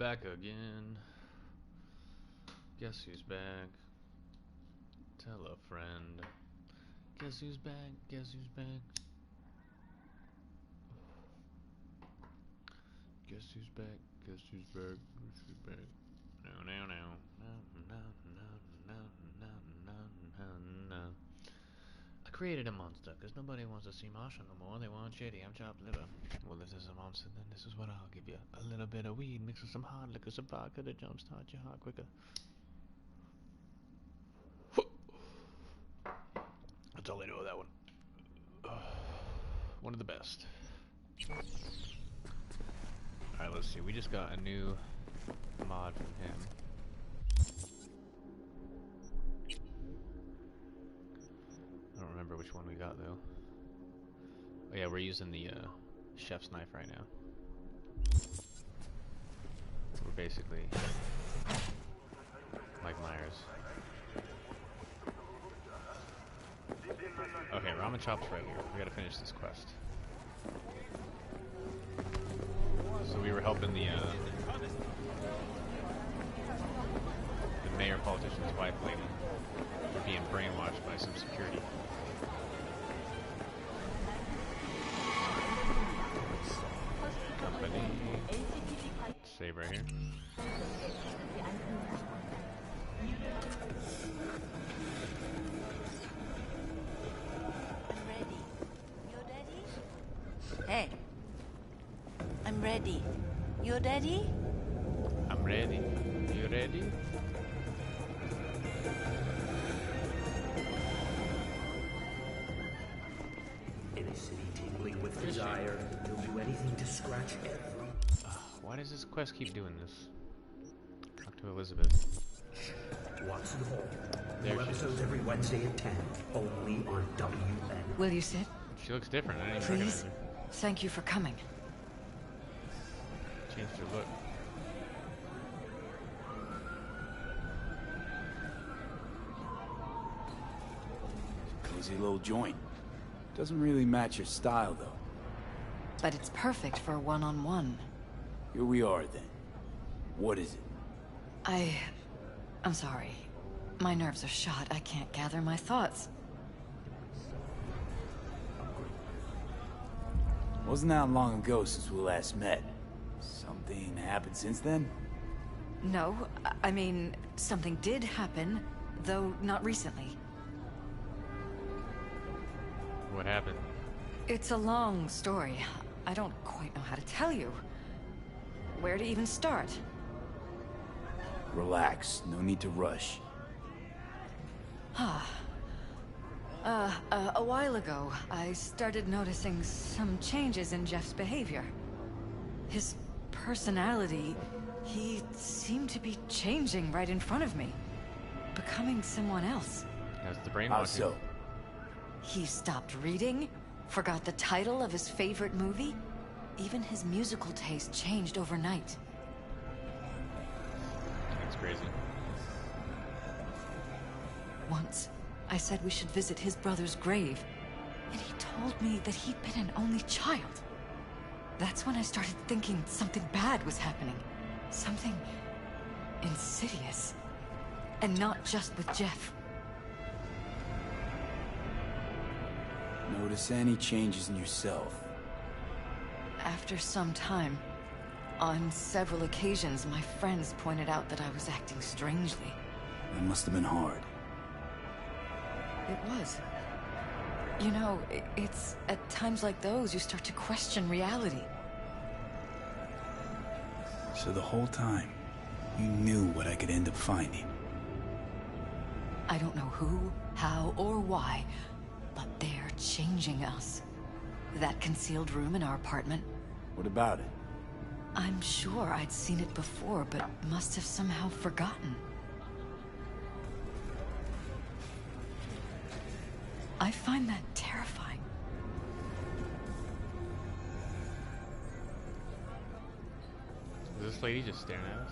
back again. Guess who's back? Tell a friend. Guess who's back? Guess who's back? Guess who's back? Guess who's back? Guess who's back? No, no, no, no, no, no, no, no, no, no, no. I created a monster because nobody wants to see Marshall no more. They want shitty. I'm chopped liver. Well, if this is a monster, then this is what I'll give you: a little bit of weed mixed with some hard liquor, some vodka to jumpstart your heart quicker. That's all I know of that one. One of the best. Alright, let's see. We just got a new mod from him. I don't remember which one we got though. Oh yeah, we're using the chef's knife right now. We're basically Mike Myers. Okay, ramen chops right here. We gotta finish this quest. So we were helping the mayor politician's wife lady. We're being brainwashed by some security. Company. Save right here. Hey, I'm ready. You ready? I'm ready. You ready? In a city tingling with desire, you'll do anything to scratch every... Why does this quest keep doing this? Talk to Elizabeth. Watson Hall. There New she episodes is. every Wednesday at 10, only on WN. Will you sit? She looks different. I didn't even recognize Please? her. Thank you for coming. Changed her look. Cozy little joint. Doesn't really match your style, though. But it's perfect for a one-on-one. Here we are, then. What is it? I'm sorry. My nerves are shot. I can't gather my thoughts. Wasn't that long ago since we last met. Something happened since then? No, I mean, something did happen, though not recently. What happened? It's a long story. I don't quite know how to tell you. Where to even start? Relax. No need to rush. A while ago, I started noticing some changes in Jeff's behavior. His personality, he seemed to be changing right in front of me. Becoming someone else. That's the How brainwashing. so? He stopped reading, forgot the title of his favorite movie. Even his musical taste changed overnight. That's crazy. Once, I said we should visit his brother's grave, and he told me that he'd been an only child. That's when I started thinking something bad was happening. Something insidious. And not just with Jeff. Notice any changes in yourself? After some time, on several occasions, my friends pointed out that I was acting strangely. That must have been hard. It was. You know, it's at times like those you start to question reality. So the whole time, you knew what I could end up finding. I don't know who, how, or why, but they're changing us. That concealed room in our apartment, What about it? I'm sure I'd seen it before, but must have somehow forgotten. I find that terrifying. Is this lady just staring at us?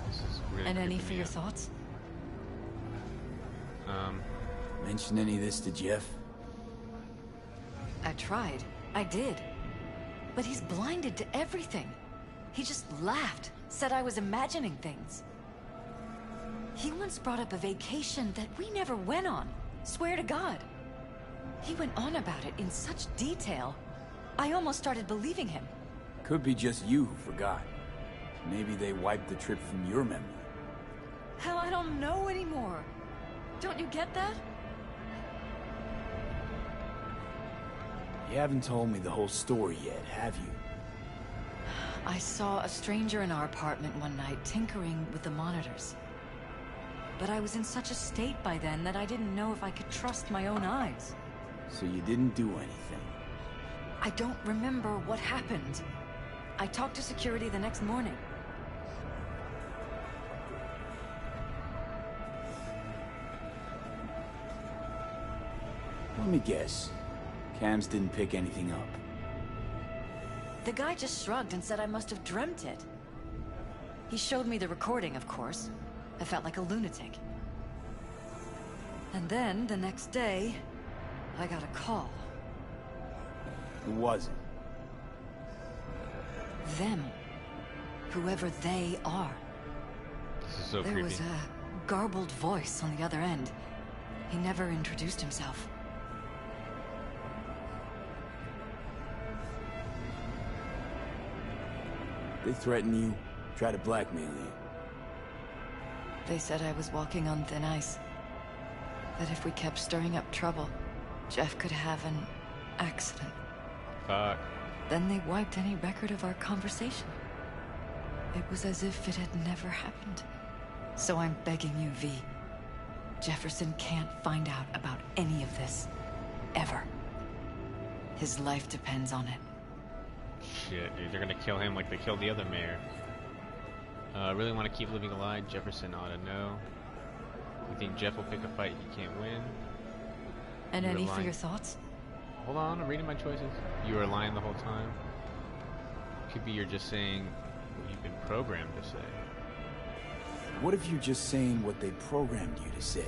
This is really And any creeping for me your out. thoughts? Mention any of this to Jeff? I tried. I did. But he's blinded to everything. He just laughed, said I was imagining things. He once brought up a vacation that we never went on. Swear to God. He went on about it in such detail. I almost started believing him. Could be just you who forgot. Maybe they wiped the trip from your memory. Hell, I don't know anymore. Don't you get that? You haven't told me the whole story yet, have you? I saw a stranger in our apartment one night tinkering with the monitors. But I was in such a state by then that I didn't know if I could trust my own eyes. So you didn't do anything? I don't remember what happened. I talked to security the next morning. Let me guess. Cams didn't pick anything up. The guy just shrugged and said I must have dreamt it. He showed me the recording, of course. I felt like a lunatic. And then, the next day, I got a call. Who was it? Them. Whoever they are. This is so There creepy. was a garbled voice on the other end. He never introduced himself. They threaten you, try to blackmail you. They said I was walking on thin ice. That if we kept stirring up trouble, Jeff could have an accident. Fuck. Then they wiped any record of our conversation. It was as if it had never happened. So I'm begging you, V. Jefferson can't find out about any of this. Ever. His life depends on it. Shit, dude, they're gonna kill him like they killed the other mayor. Really want to keep living a lie? Jefferson ought to know. You think Jeff will pick a fight he can't win? And You were any for lying. your thoughts? Hold on, I'm reading my choices. You were lying the whole time. Could be you're just saying what you've been programmed to say. What if you're just saying what they programmed you to say?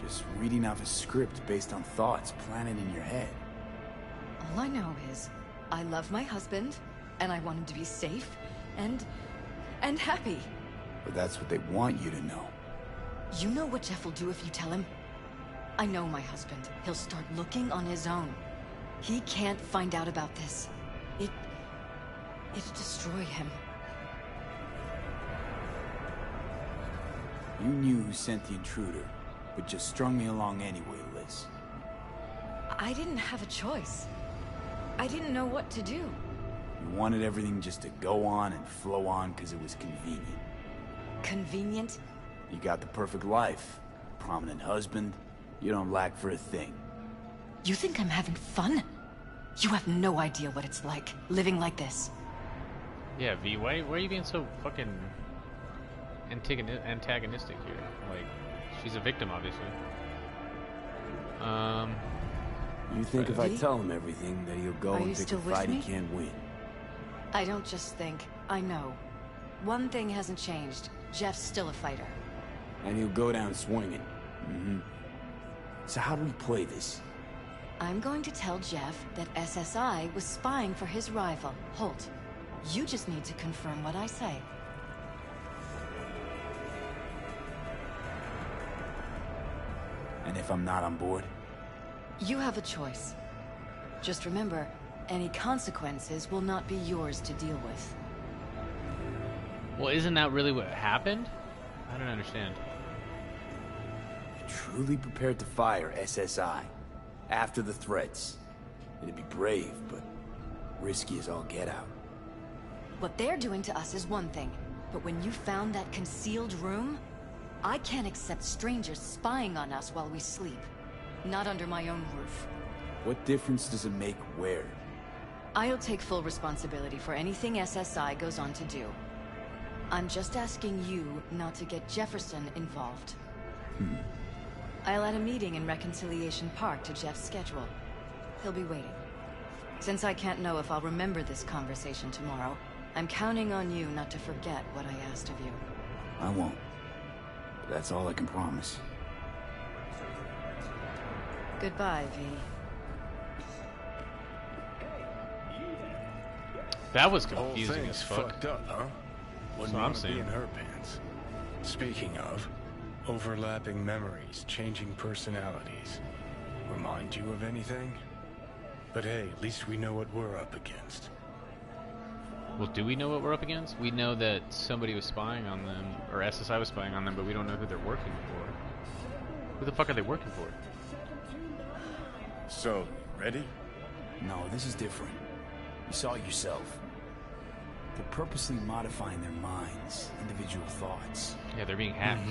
Just reading off a script based on thoughts planted in your head. All I know is, I love my husband, and I want him to be safe, and happy. But that's what they want you to know. You know what Jeff will do if you tell him? I know my husband. He'll start looking on his own. He can't find out about this. It'd destroy him. You knew who sent the intruder, but just strung me along anyway, Liz. I didn't have a choice. I didn't know what to do. You wanted everything just to go on and flow on because it was convenient. Convenient? You got the perfect life. Prominent husband. You don't lack for a thing. You think I'm having fun? You have no idea what it's like, living like this. Yeah, V, why are you being so fucking antagonistic here? Like, she's a victim, obviously. You think if I V? tell him everything, that he'll go Are you and pick still a with fight he me? can't win? I don't just think, I know. One thing hasn't changed. Jeff's still a fighter. And he'll go down swinging. Mm-hmm. So how do we play this? I'm going to tell Jeff that SSI was spying for his rival, Holt. You just need to confirm what I say. And if I'm not on board? You have a choice. Just remember, any consequences will not be yours to deal with. Well, isn't that really what happened? I don't understand. You're truly prepared to fire SSI after the threats. It'd be brave, but risky as all get out. What they're doing to us is one thing, but when you found that concealed room, I can't accept strangers spying on us while we sleep. Not under my own roof. What difference does it make where? I'll take full responsibility for anything SSI goes on to do. I'm just asking you not to get Jefferson involved. I'll add a meeting in Reconciliation Park to Jeff's schedule. He'll be waiting. Since I can't know if I'll remember this conversation tomorrow, I'm counting on you not to forget what I asked of you. I won't. But that's all I can promise. Goodbye, V. That was The whole confusing thing's as fuck. fucked up, huh? Wouldn't what I'm want to be saying. in her pants. Speaking of, overlapping memories, changing personalities. Remind you of anything? But hey, at least we know what we're up against. Well, do we know what we're up against? We know that somebody was spying on them, or SSI was spying on them, but we don't know who they're working for. Who the fuck are they working for? So, ready? No, this is different. You saw it yourself. They're purposely modifying their minds, individual thoughts. Yeah, they're being hacked.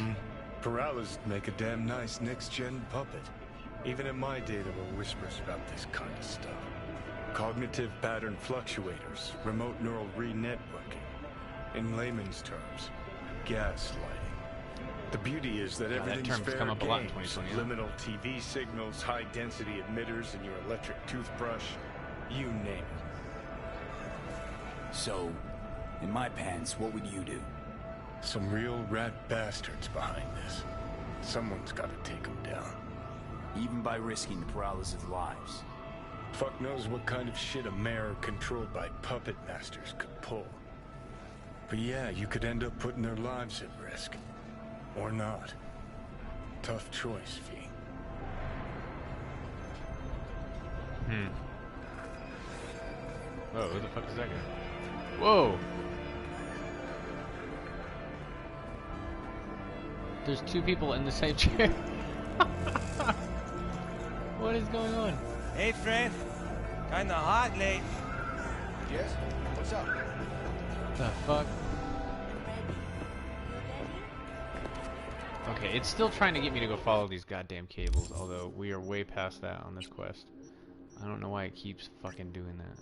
Paralysis make a damn nice next-gen puppet. Even in my day, there were whispers about this kind of stuff. Cognitive pattern fluctuators, remote neural re-networking. In layman's terms, gaslighting. The beauty is that that everything's term's fair come up a lot in game. 2020, yeah. Subliminal TV signals, high-density emitters in your electric toothbrush, you name it. So, in my pants, what would you do? Some real rat bastards behind this. Someone's got to take them down. Even by risking the paralysis' lives. Fuck knows what kind of shit a mayor controlled by puppet masters could pull. But yeah, you could end up putting their lives at risk. Or not. Tough choice, V. Whoa, who the fuck is that guy? Whoa! There's two people in the same chair. What is going on? Hey, friend. Kinda hot late. Yes? What's up? The fuck? Okay, it's still trying to get me to go follow these goddamn cables, although we are way past that on this quest. I don't know why it keeps fucking doing that.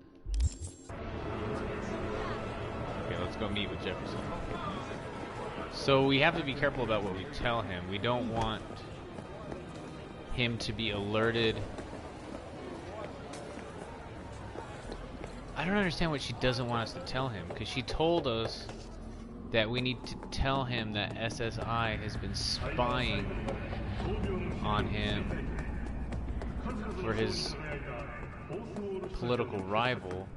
Okay, let's go meet with Jefferson. So we have to be careful about what we tell him. We don't want him to be alerted. I don't understand what she doesn't want us to tell him, because she told us that we need to tell him that SSI has been spying on him for his political rival.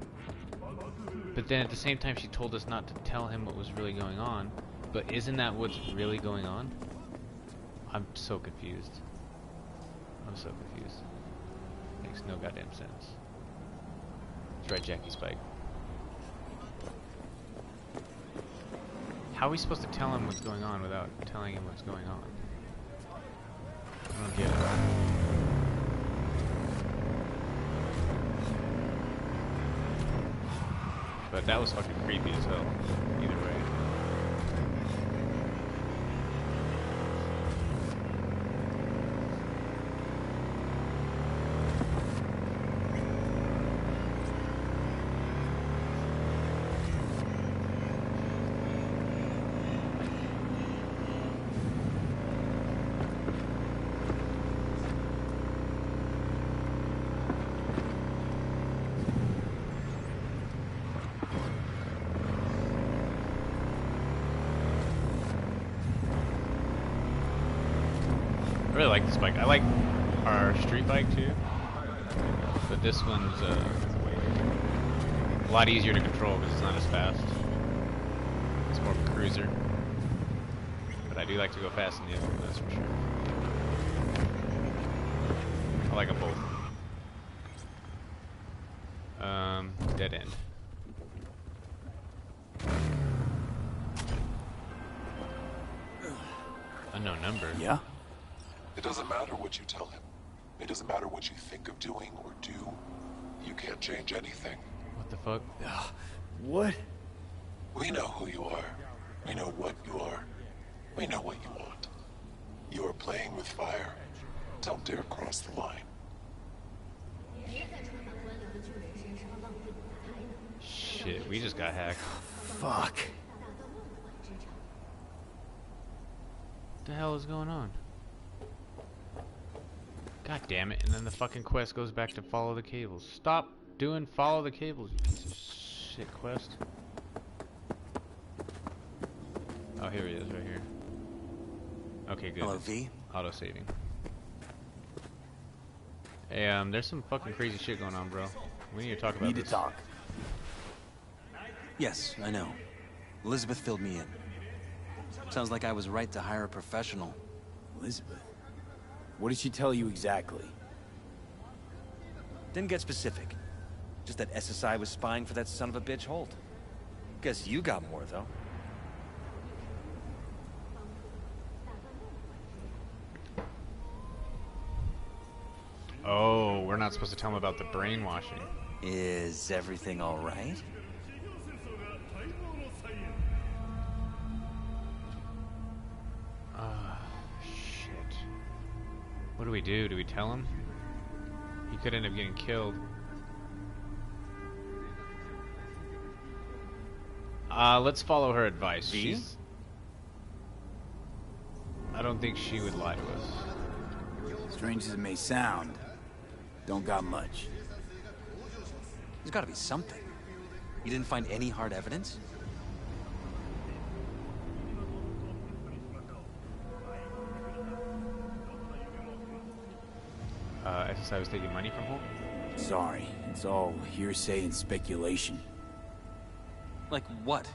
But then at the same time she told us not to tell him what was really going on. But isn't that what's really going on? I'm so confused. I'm so confused. Makes no goddamn sense. That's right, Jackie Spike. How are we supposed to tell him what's going on without telling him what's going on? I don't get it. But that was fucking creepy as hell. Either way. I really like this bike. I like our street bike too, but this one's a lot easier to control because it's not as fast. It's more of a cruiser, but I do like to go fast in the other one, that's for sure. I like them both. Dead end. Unknown number. Yeah? It doesn't matter what you tell him. It doesn't matter what you think of doing or do. You can't change anything. What the fuck? What? We know who you are. We know what you are. We know what you want. You are playing with fire. Don't dare cross the line. Shit, we just got hacked. Fuck. What the hell is going on? God damn it, and then the fucking quest goes back to follow the cables. Stop doing follow the cables, you piece of shit quest. Oh, here he is, right here. Okay, good. Hello, V. Auto saving. Hey, there's some fucking crazy shit going on, bro. We need to talk about Need this. to talk. Yes, I know. Elizabeth filled me in. Sounds like I was right to hire a professional. Elizabeth? What did she tell you exactly? Didn't get specific. Just that SSI was spying for that son of a bitch Holt. Guess you got more, though. Oh, we're not supposed to tell him about the brainwashing. Is everything all right? Shit. What do we do? Do we tell him? He could end up getting killed. Let's follow her advice. I don't think she would lie to us. Strange as it may sound, don't got much. There's gotta be something. You didn't find any hard evidence? SSI was taking money from Holt? Sorry, it's all hearsay and speculation. Like what?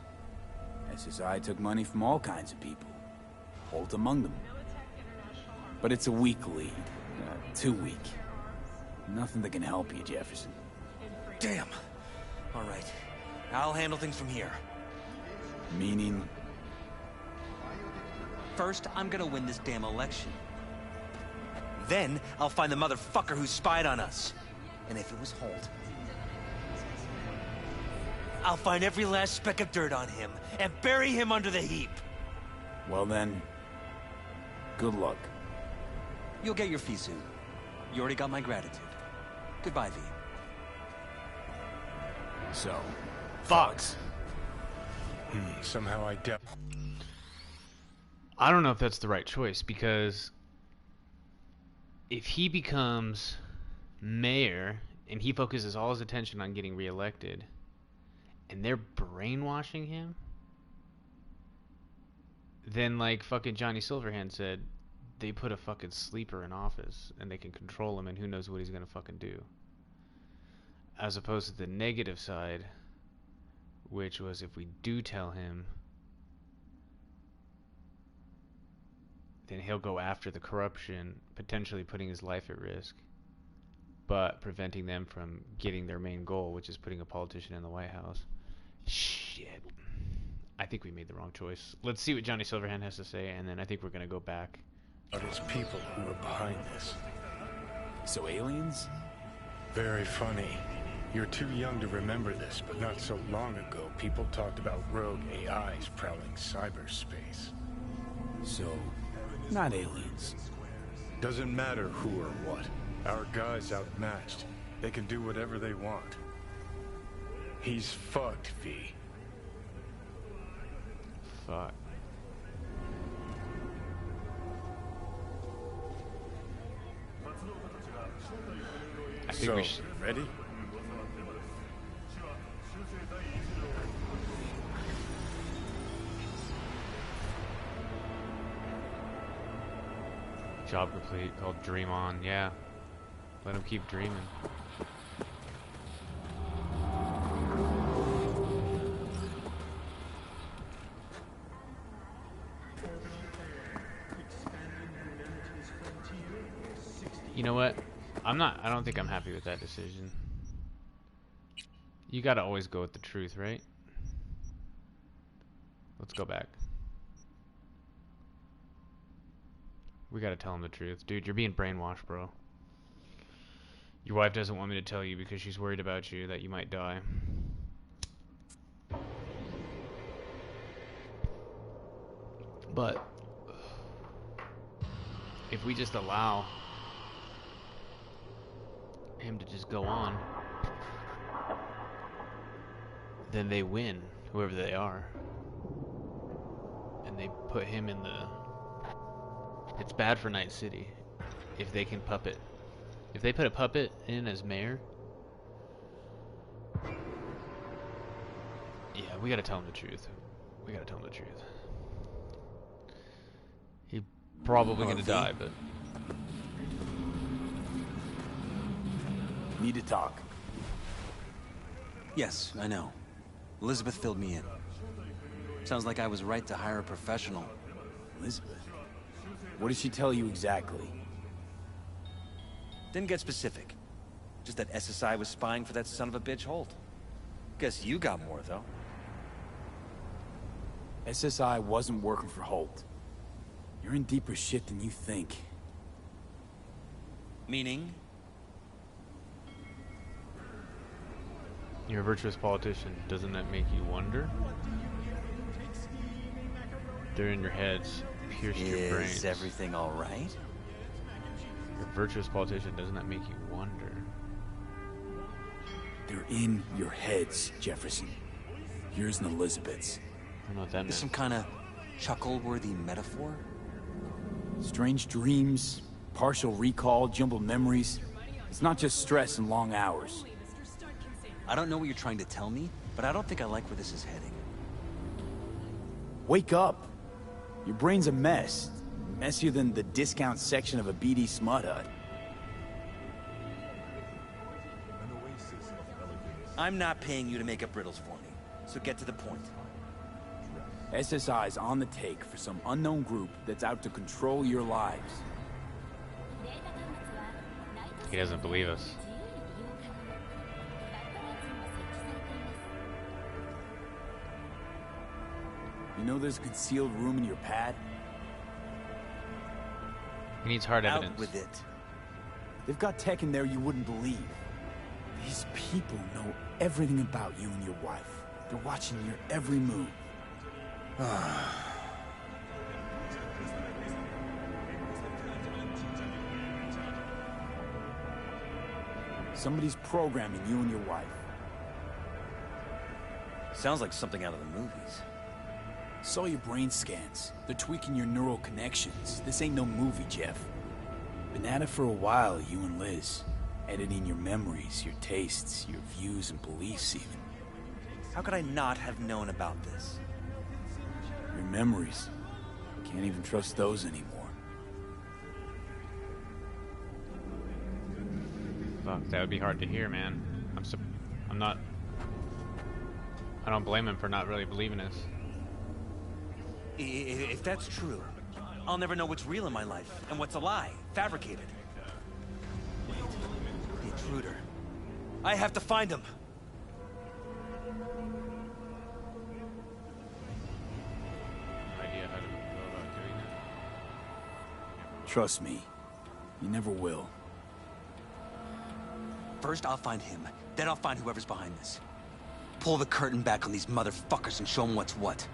SSI took money from all kinds of people. Holt among them. But it's a weak lead. Too weak. Nothing that can help you, Jefferson. Damn. All right. I'll handle things from here. Meaning? First, I'm gonna win this damn election. Then, I'll find the motherfucker who spied on us. And if it was Holt, I'll find every last speck of dirt on him and bury him under the heap. Well then, good luck. You'll get your fee soon. You already got my gratitude. Goodbye, V. So, Fox. Somehow I don't know if that's the right choice, because if he becomes mayor and he focuses all his attention on getting reelected and they're brainwashing him, then like fucking Johnny Silverhand said, they put a fucking sleeper in office and they can control him, and who knows what he's gonna fucking do. As opposed to the negative side, which was if we do tell him, then he'll go after the corruption, potentially putting his life at risk, but preventing them from getting their main goal, which is putting a politician in the White House. Shit. I think we made the wrong choice. Let's see what Johnny Silverhand has to say, and then I think we're gonna go back. It's people who are behind this. So aliens? Very funny. You're too young to remember this, but not so long ago, people talked about rogue AIs prowling cyberspace. So, not aliens. Doesn't matter who or what. Our guy's outmatched. They can do whatever they want. He's fucked, V. Fuck. I think we should... ready? Job complete, called Dream On. Yeah. Let him keep dreaming. You know what? I don't think I'm happy with that decision. You gotta always go with the truth, right? Let's go back. We gotta tell him the truth. Dude, you're being brainwashed, bro. Your wife doesn't want me to tell you because she's worried about you, that you might die. But if we just allow him to just go on, then they win, whoever they are. And they put him in the... It's bad for Night City if they can puppet. If they put a puppet in as mayor, yeah, we gotta tell him the truth. We gotta tell him the truth. He's probably gonna die, but... Need to talk. Yes, I know. Elizabeth filled me in. Sounds like I was right to hire a professional. Elizabeth? What did she tell you exactly? Didn't get specific. Just that SSI was spying for that son of a bitch Holt. Guess you got more, though. SSI wasn't working for Holt. You're in deeper shit than you think. Meaning? You're a virtuous politician. Doesn't that make you wonder? They're in your heads, pierced your brains. Is everything all right? You're a virtuous politician. Doesn't that make you wonder? They're in your heads, Jefferson. Yours and Elizabeth's. I don't know what that means. Some kind of chuckle-worthy metaphor? Strange dreams, partial recall, jumbled memories. It's not just stress and long hours. I don't know what you're trying to tell me, but I don't think I like where this is heading. Wake up! Your brain's a mess. Messier than the discount section of a BD smut hut. I'm not paying you to make up riddles for me, so get to the point. SSI's on the take for some unknown group that's out to control your lives. He doesn't believe us. You know there's a concealed room in your pad? He needs hard Out evidence. with it. They've got tech in there you wouldn't believe. These people know everything about you and your wife. They're watching your every move. Somebody's programming you and your wife. Sounds like something out of the movies. Saw your brain scans. They're tweaking your neural connections. This ain't no movie, Jeff. Been at it for a while, you and Liz. Editing your memories, your tastes, your views and beliefs even. How could I not have known about this? Your memories. Can't even trust those anymore. Fuck, that would be hard to hear, man. I'm not... I don't blame him for not really believing us. If that's true, I'll never know what's real in my life and what's a lie, fabricated. The intruder. I have to find him. No idea how to go about doing that. Trust me. You never will. First, I'll find him. Then I'll find whoever's behind this. Pull the curtain back on these motherfuckers and show them what's what.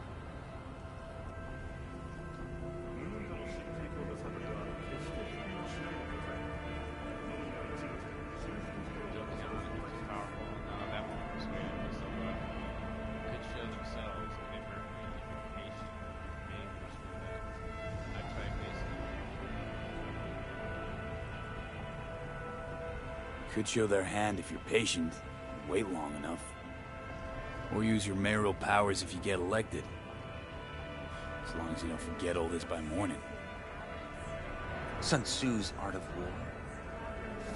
Could show their hand if you're patient, and wait long enough. Or use your mayoral powers if you get elected. As long as you don't forget all this by morning. Sun Tzu's art of war.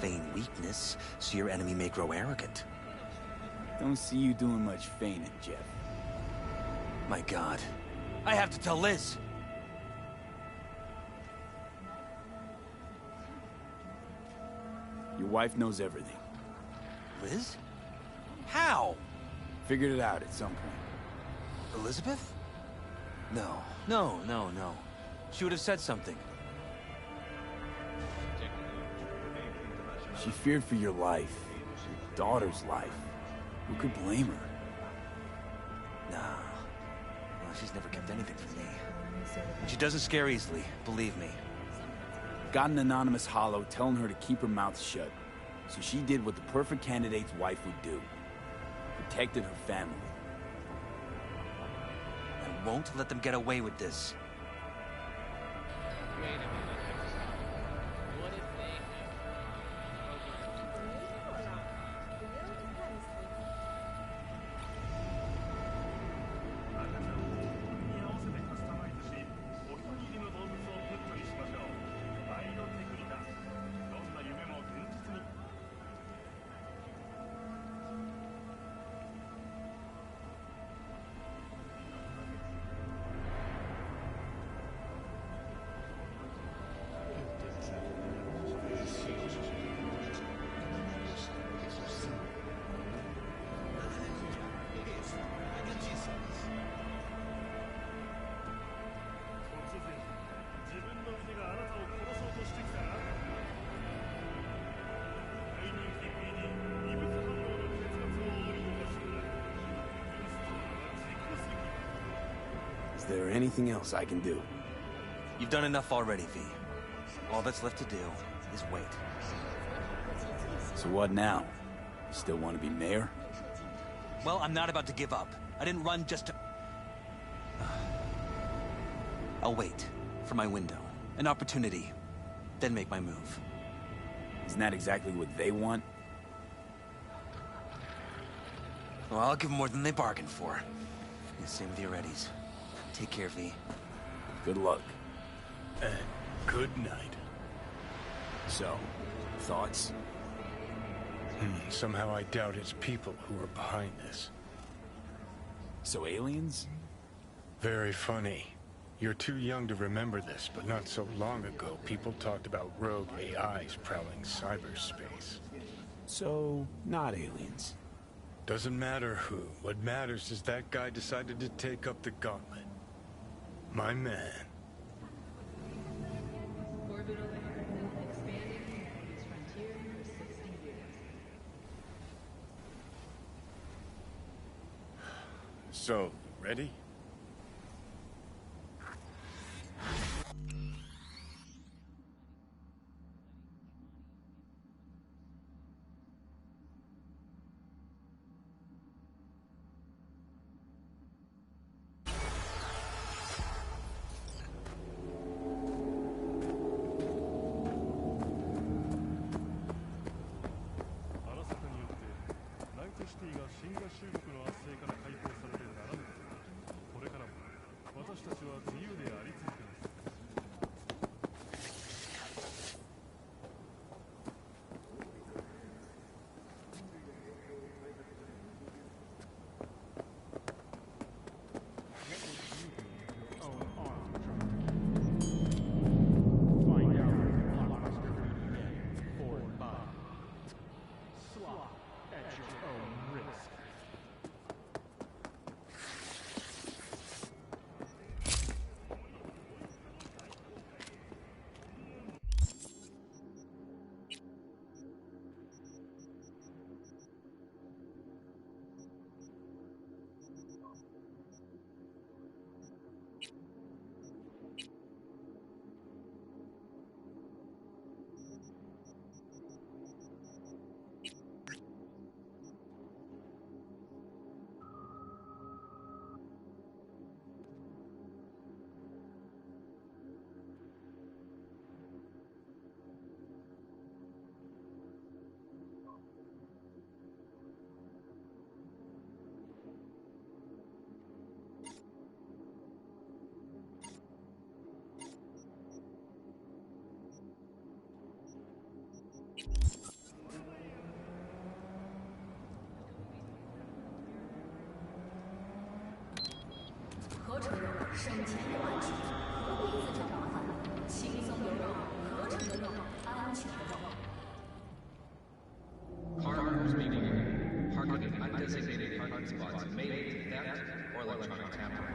Feign weakness, so your enemy may grow arrogant. Don't see you doing much feigning, Jeff. My God. I have to tell Liz! Your wife knows everything. Liz? How? Figured it out at some point. Elizabeth? No. No. She would have said something. She feared for your life. Your daughter's life. Who could blame her? Nah. Well, she's never kept anything from me. She doesn't scare easily, believe me. Got an anonymous hollow telling her to keep her mouth shut. So she did what the perfect candidate's wife would do. Protected her family. I won't let them get away with this. Wait a minute. What if they have... Is there anything else I can do? You've done enough already, V. All that's left to do is wait. So what now? Still want to be mayor? Well, I'm not about to give up. I didn't run just to... I'll wait for my window, an opportunity, then make my move. Isn't that exactly what they want? Well, I'll give them more than they bargained for. And same with your Eddies. Take care, V. Good luck. And good night. So, thoughts? Somehow I doubt it's people who are behind this. So aliens? Very funny. You're too young to remember this, but not so long ago, people talked about rogue AIs prowling cyberspace. So, not aliens. Doesn't matter who. What matters is that guy decided to take up the gauntlet. My man. So, ready? Cargo speaking. Parking in undesignated parking spots may lead to theft or electronic tampering.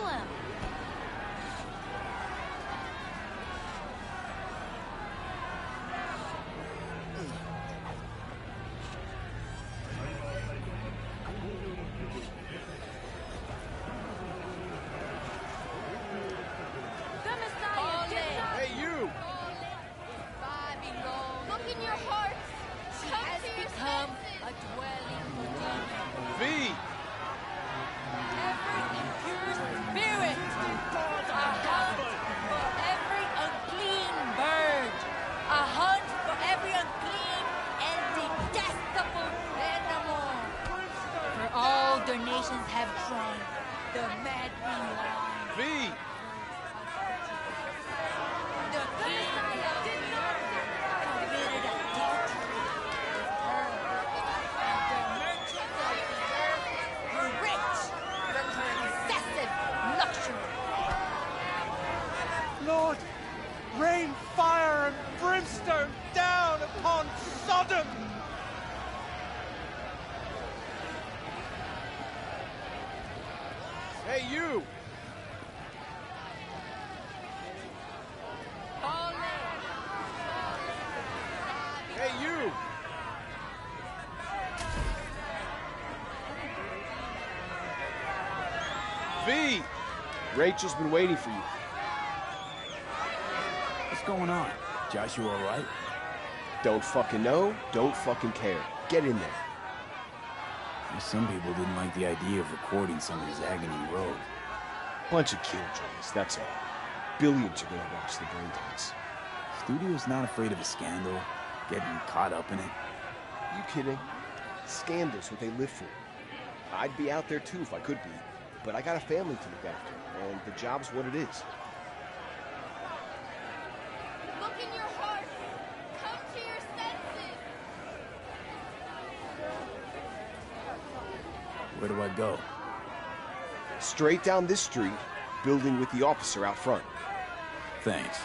him! Hey, you! Look in your hearts! She has become a dwelling for demons. V! Every impure spirit! A hunt for every unclean bird! A hunt for every unclean and detestable animal! For all their nations have drawn the maddening line. V! The king of the earth committed adultery with her, and the merchants of the earth were rich from her excessive luxury. Lord, rain fire and brimstone down upon Sodom! Hey, you! Hey, you! V! Rachel's been waiting for you. What's going on? Joshua all right? Don't fucking know, don't fucking care. Get in there. Some people didn't like the idea of recording somebody's agony road. Bunch of killjoys, that's all. Billions are gonna watch the braindance. Studio's not afraid of a scandal, getting caught up in it. You kidding? Scandal's what they live for. I'd be out there too if I could be, but I got a family to look after, and the job's what it is. Look in your hearts! Come to your senses! Where do I go? Straight down this street, building with the officer out front. Thanks.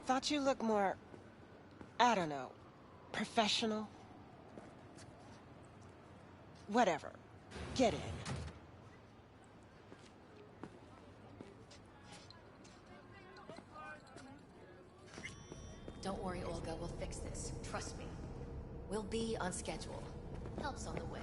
Thought you looked more, I don't know, professional? Whatever. Get in. Don't worry, Olga. We'll fix this. Trust me. We'll be on schedule. Help's on the way.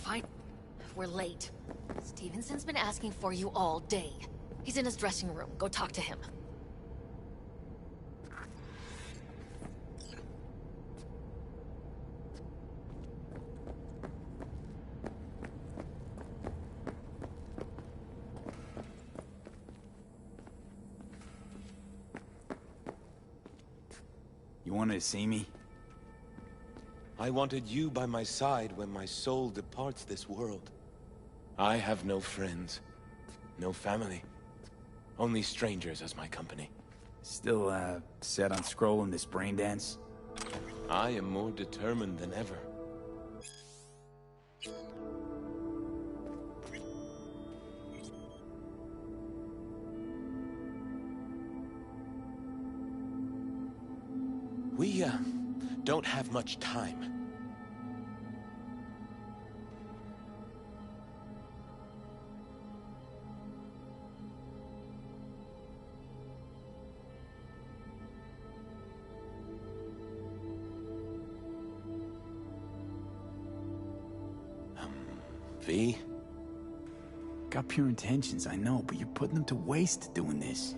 fine. We're late. Stevenson's been asking for you all day. He's in his dressing room. Go talk to him. You wanted to see me? I wanted you by my side when my soul departs this world. I have no friends, no family, only strangers as my company. Still, set on scrolling this brain dance? I am more determined than ever. We, don't have much time. V? Got pure intentions, I know, but you're putting them to waste doing this.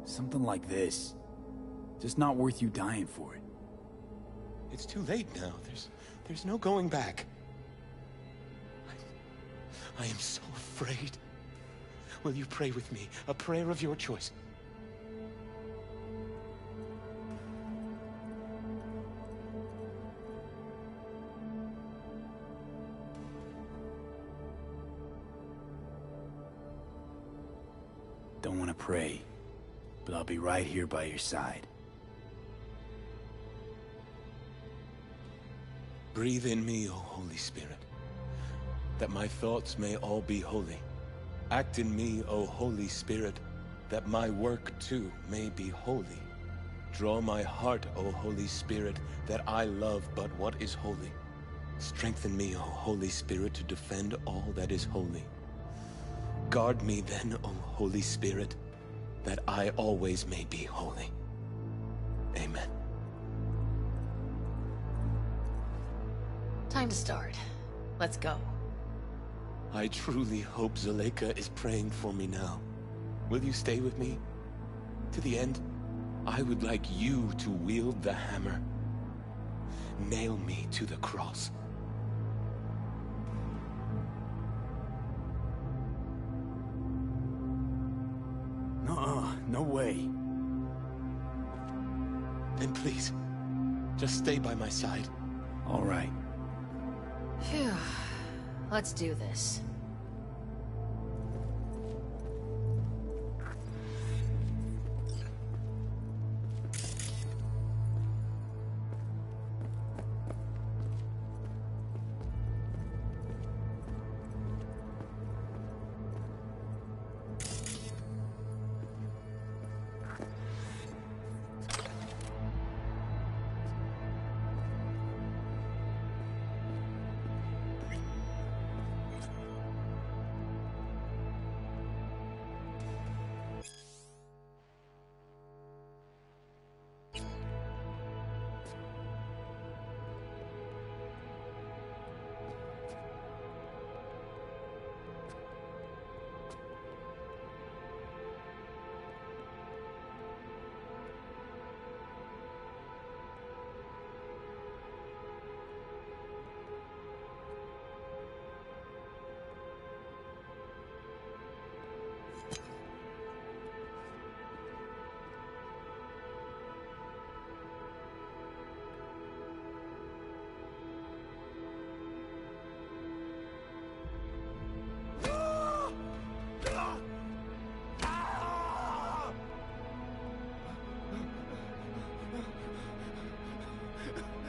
Something like this. Just not worth you dying for it. It's too late now. There's no going back. I am so afraid. Will you pray with me? A prayer of your choice. Don't want to pray, but I'll be right here by your side. Breathe in me, O Holy Spirit, that my thoughts may all be holy. Act in me, O Holy Spirit, that my work too may be holy. Draw my heart, O Holy Spirit, that I love but what is holy. Strengthen me, O Holy Spirit, to defend all that is holy. Guard me then, O Holy Spirit, that I always may be holy. Amen. Time to start. Let's go. I truly hope Zuleika is praying for me now. Will you stay with me? To the end, I would like you to wield the hammer. Nail me to the cross. No way. Then please, just stay by my side. All right. Phew. Let's do this.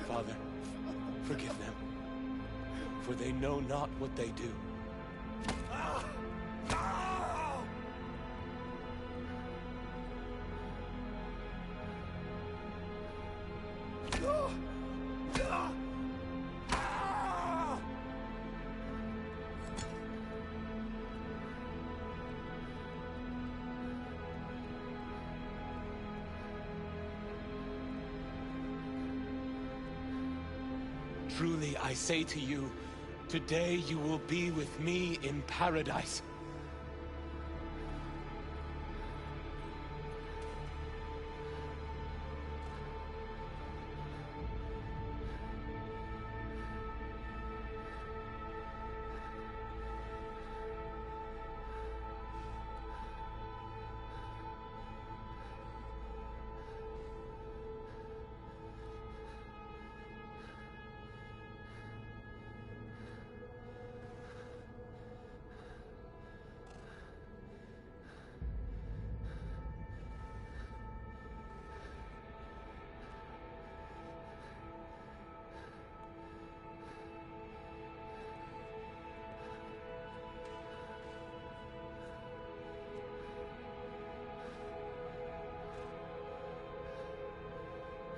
Father, forgive them, for they know not what they do. Truly, I say to you, Today you will be with me in paradise.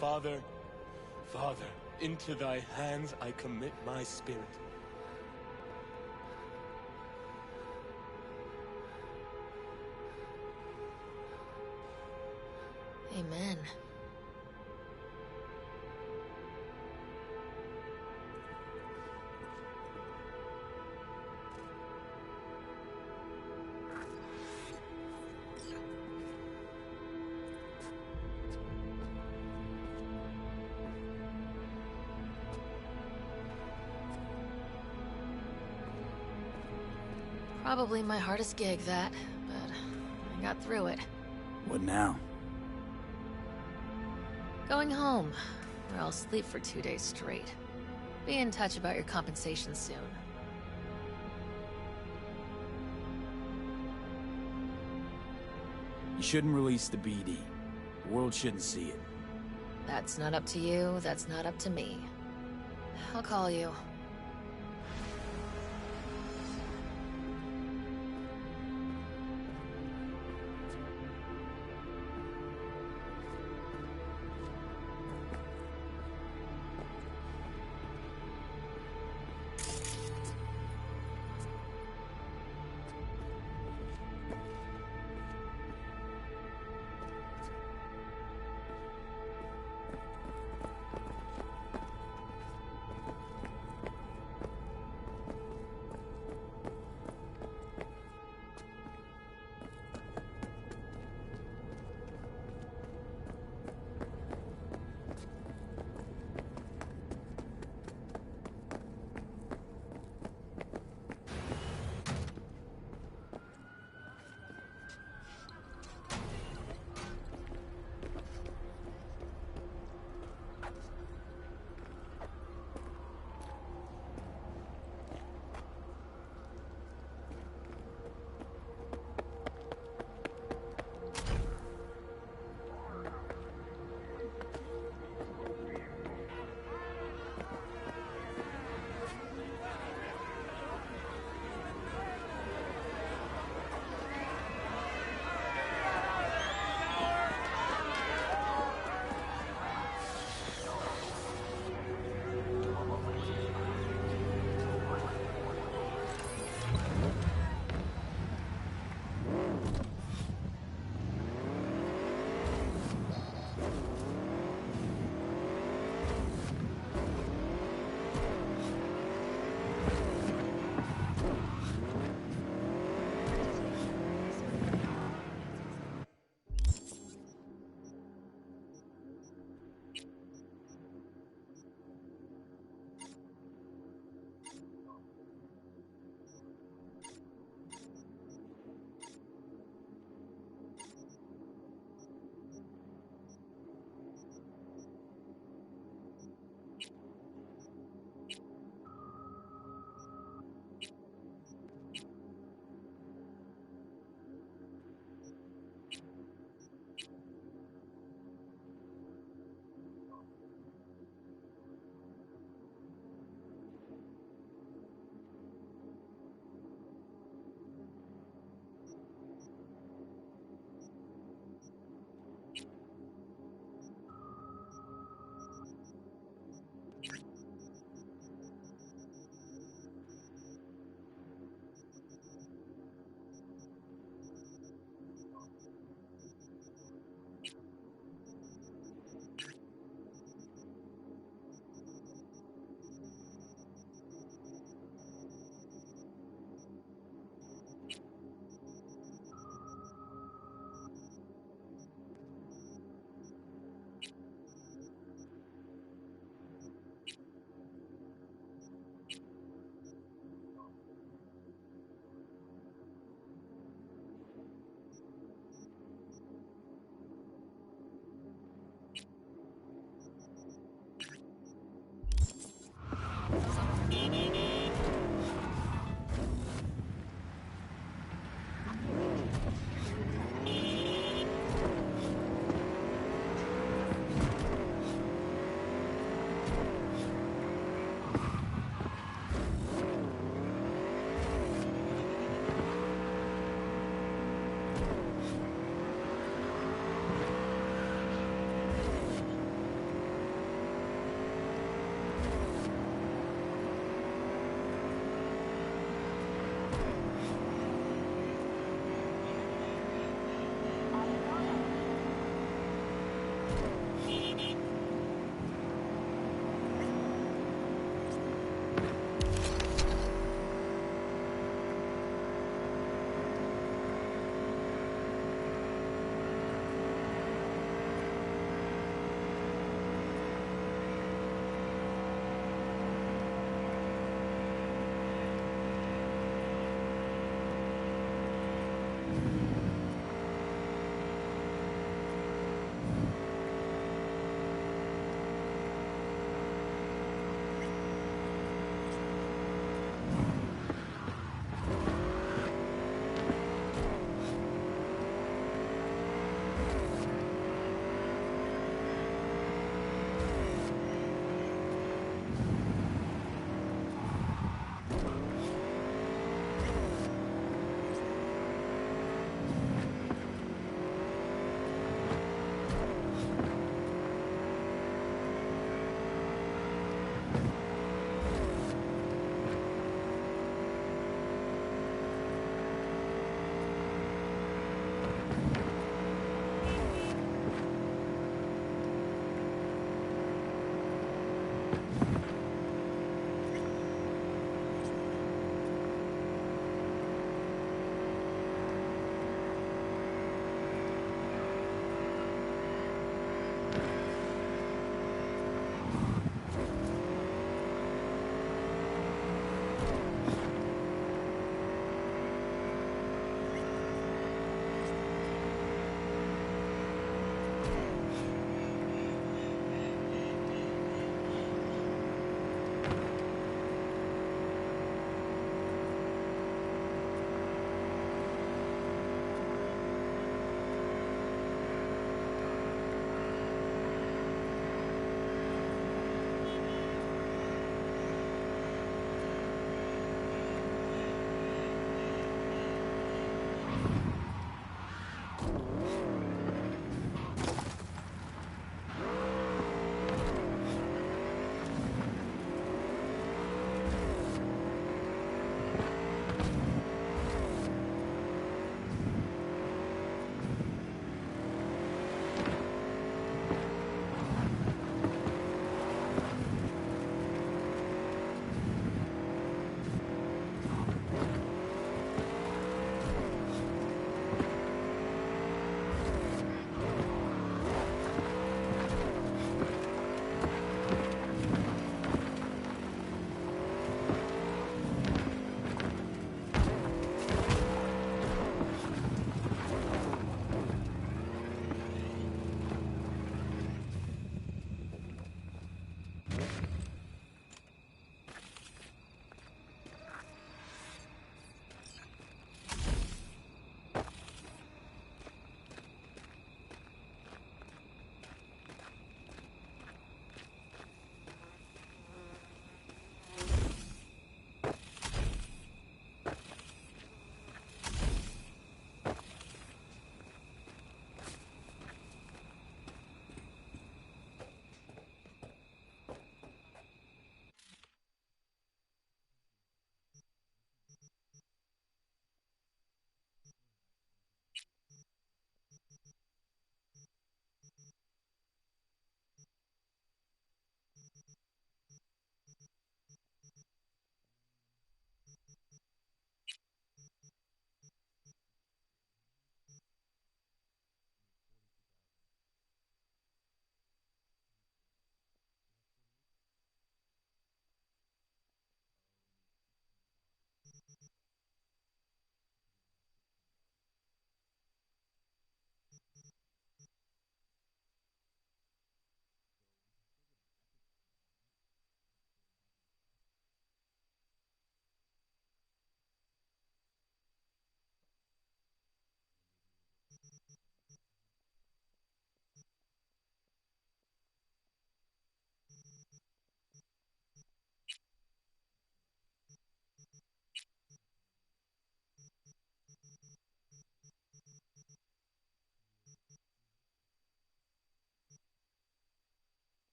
Father, Father, into thy hands I commit my spirit. Amen. Probably my hardest gig, that, but I got through it. What now? Going home, or I'll sleep for 2 days straight. Be in touch about your compensation soon. You shouldn't release the BD. The world shouldn't see it. That's not up to you, that's not up to me. I'll call you.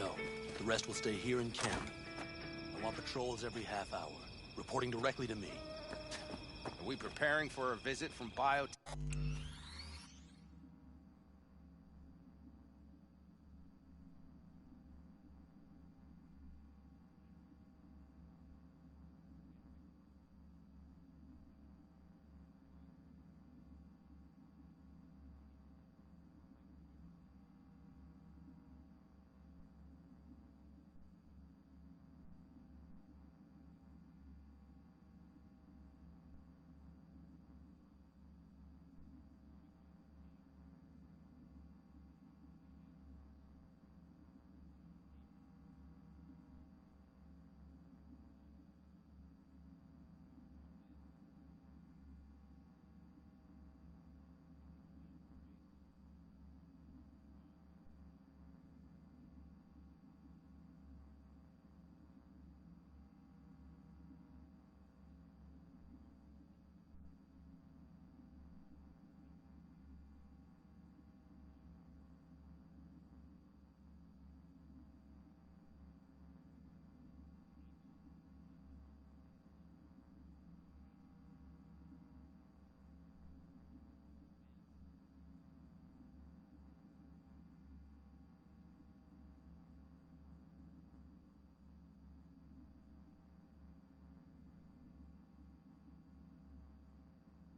No. The rest will stay here in camp. I want patrols every half hour, reporting directly to me. Are we preparing for a visit from Bio...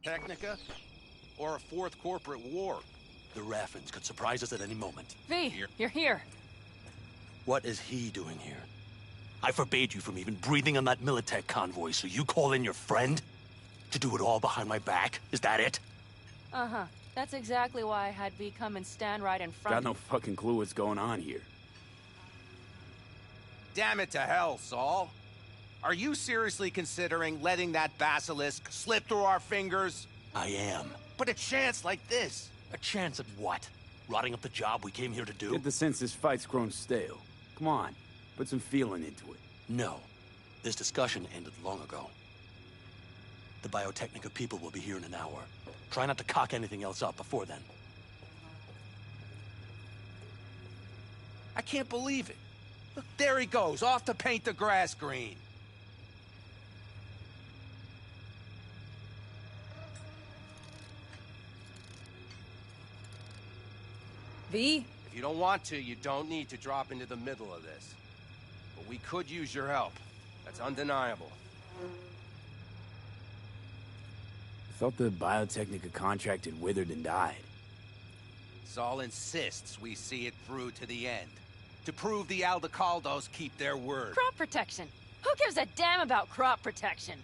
Technica? Or a fourth corporate war? The Raffens could surprise us at any moment. V, you're here. What is he doing here? I forbade you from even breathing on that Militech convoy, so you call in your friend? To do it all behind my back? Is that it? Uh-huh. That's exactly why I had V come and stand right in front Got of no you. fucking clue what's going on here. Damn it to hell, Saul. Are you seriously considering letting that basilisk slip through our fingers? I am. But a chance like this. A chance at what? Rotting up the job we came here to do? Get the sense this fight's grown stale. Come on, put some feeling into it. No. This discussion ended long ago. The Biotechnica people will be here in an hour. Try not to cock anything else up before then. I can't believe it. Look, there he goes, off to paint the grass green. V? If you don't want to, you don't need to drop into the middle of this. But we could use your help. That's undeniable. I thought the Biotechnica contract had withered and died. Saul insists we see it through to the end. To prove the Aldecaldos keep their word. Crop protection. Who gives a damn about crop protection?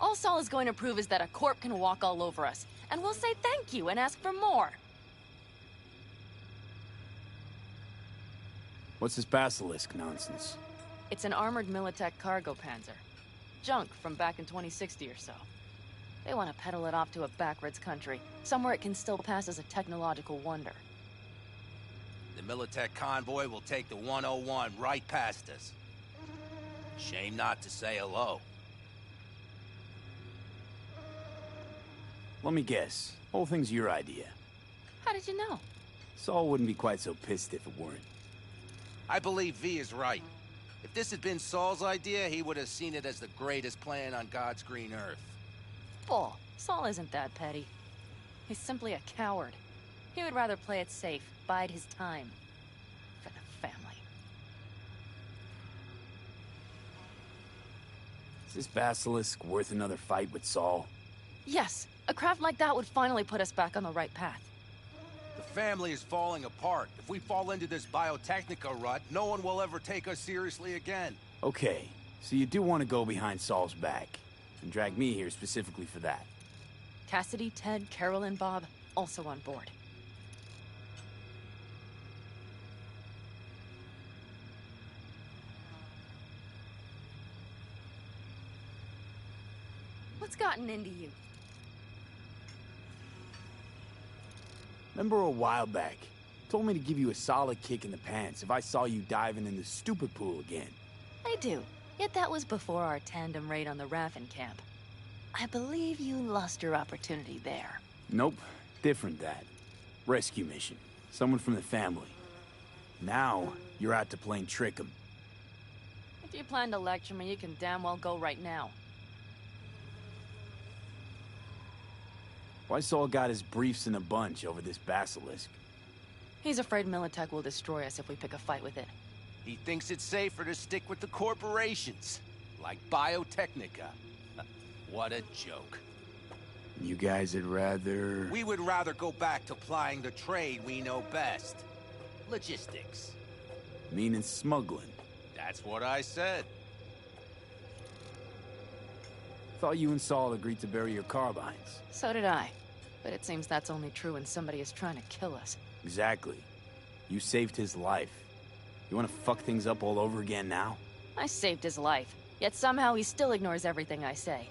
All Saul is going to prove is that a corp can walk all over us, and we'll say thank you and ask for more. What's this basilisk nonsense? It's an armored Militech cargo panzer. Junk from back in 2060 or so. They want to peddle it off to a backwoods country, somewhere it can still pass as a technological wonder. The Militech convoy will take the 101 right past us. Shame not to say hello. Let me guess. Whole thing's your idea. How did you know? Saul wouldn't be quite so pissed if it weren't. I believe V is right. If this had been Saul's idea, he would have seen it as the greatest plan on God's green earth. Bull. Saul isn't that petty. He's simply a coward. He would rather play it safe, bide his time. For the family. Is this basilisk worth another fight with Saul? Yes, a craft like that would finally put us back on the right path. The family is falling apart. If we fall into this Biotechnica rut, no one will ever take us seriously again. Okay, so you do want to go behind Saul's back, and drag me here specifically for that. Cassidy, Ted, Carol, and Bob, also on board. What's gotten into you? Remember a while back, told me to give you a solid kick in the pants if I saw you diving in the stupid pool again. I do. Yet that was before our tandem raid on the Raffen camp. I believe you lost your opportunity there. Nope, different that. Rescue mission. Someone from the family. Now, you're out to plain trick him. If you plan to lecture me, you can damn well go right now. Why Saul got his briefs in a bunch over this basilisk? He's afraid Militech will destroy us if we pick a fight with it. He thinks it's safer to stick with the corporations, like Biotechnica. What a joke. You guys would rather... We would rather go back to plying the trade we know best. Logistics. Meaning smuggling. That's what I said. Thought you and Saul agreed to bury your carbines. So did I. But it seems that's only true when somebody is trying to kill us. Exactly. You saved his life. You want to fuck things up all over again now? I saved his life, yet somehow he still ignores everything I say.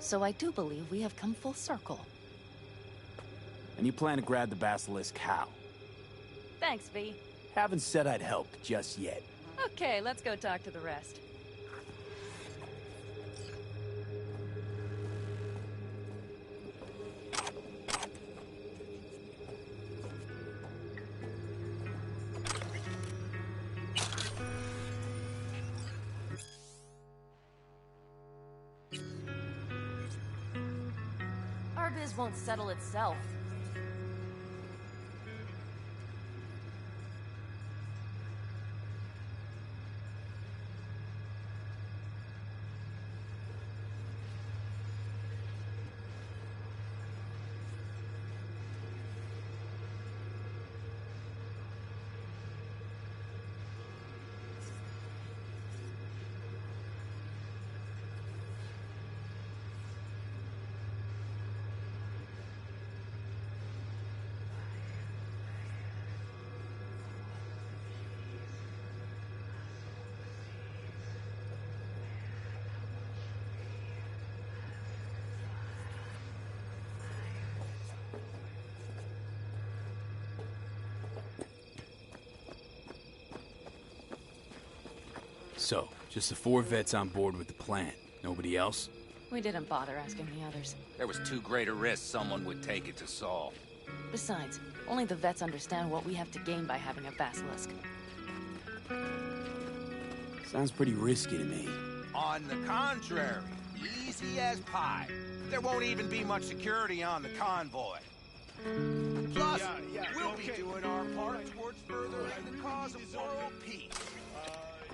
So I do believe we have come full circle. And you plan to grab the basilisk how? Thanks, V. Haven't said I'd help just yet. Okay, let's go talk to the rest. Our biz won't settle itself. So, just the 4 vets on board with the plan. Nobody else? We didn't bother asking the others. There was too great a risk someone would take it to Saul. Besides, only the vets understand what we have to gain by having a basilisk. Sounds pretty risky to me. On the contrary, easy as pie. There won't even be much security on the convoy. Plus, we'll be doing our part towards furthering the cause of world peace.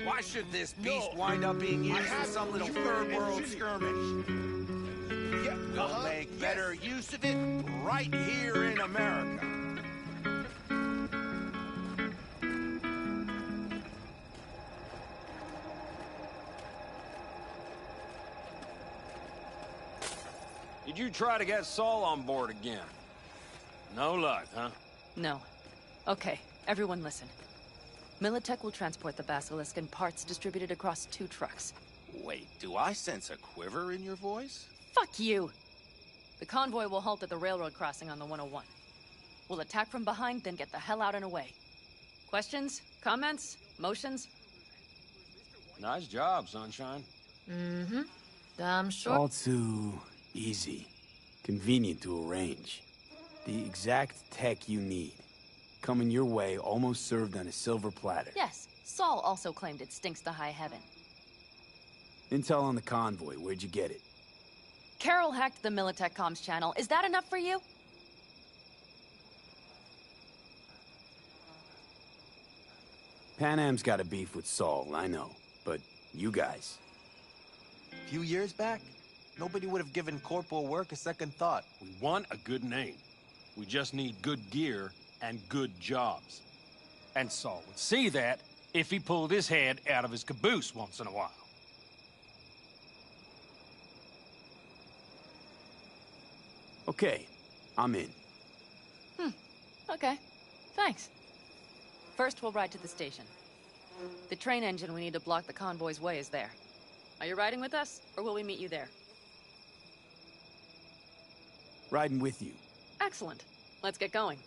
Why should this beast wind up being used in some little third-world skirmish? We'll make better use of it right here in America. Did you try to get Saul on board again? No luck, huh? No. Okay, everyone listen. Militech will transport the basilisk in parts distributed across 2 trucks. Wait, do I sense a quiver in your voice? Fuck you! The convoy will halt at the railroad crossing on the 101. We'll attack from behind, then get the hell out and away. Questions? Comments? Motions? Nice job, Sunshine. Mm-hmm. Damn sure. All too easy. Convenient to arrange. The exact tech you need. Coming your way, almost served on a silver platter. Yes, Saul also claimed it stinks to high heaven. Intel on the convoy, where'd you get it? Carol hacked the Militech comms channel. Is that enough for you? Pan Am's got a beef with Saul, I know. But you guys... A few years back, nobody would have given corporal work a second thought. We want a good name. We just need good gear and good jobs. And Saul would see that if he pulled his head out of his caboose once in a while. Okay, I'm in. Okay. Thanks. First, we'll ride to the station. The train engine we need to block the convoy's way is there. Are you riding with us, or will we meet you there? Riding with you. Excellent. Let's get going.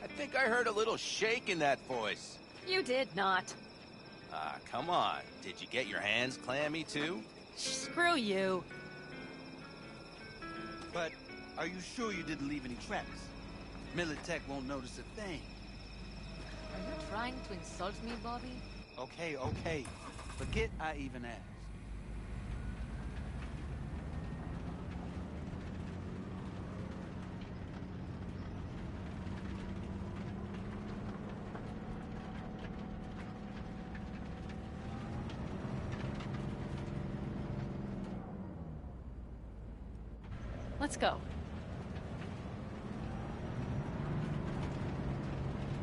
I think I heard a little shake in that voice. You did not. Ah, come on. Did you get your hands clammy, too? Screw you. But are you sure you didn't leave any tracks? Militech won't notice a thing. Are you trying to insult me, Bobby? Okay, okay. Forget I even asked. Let's go.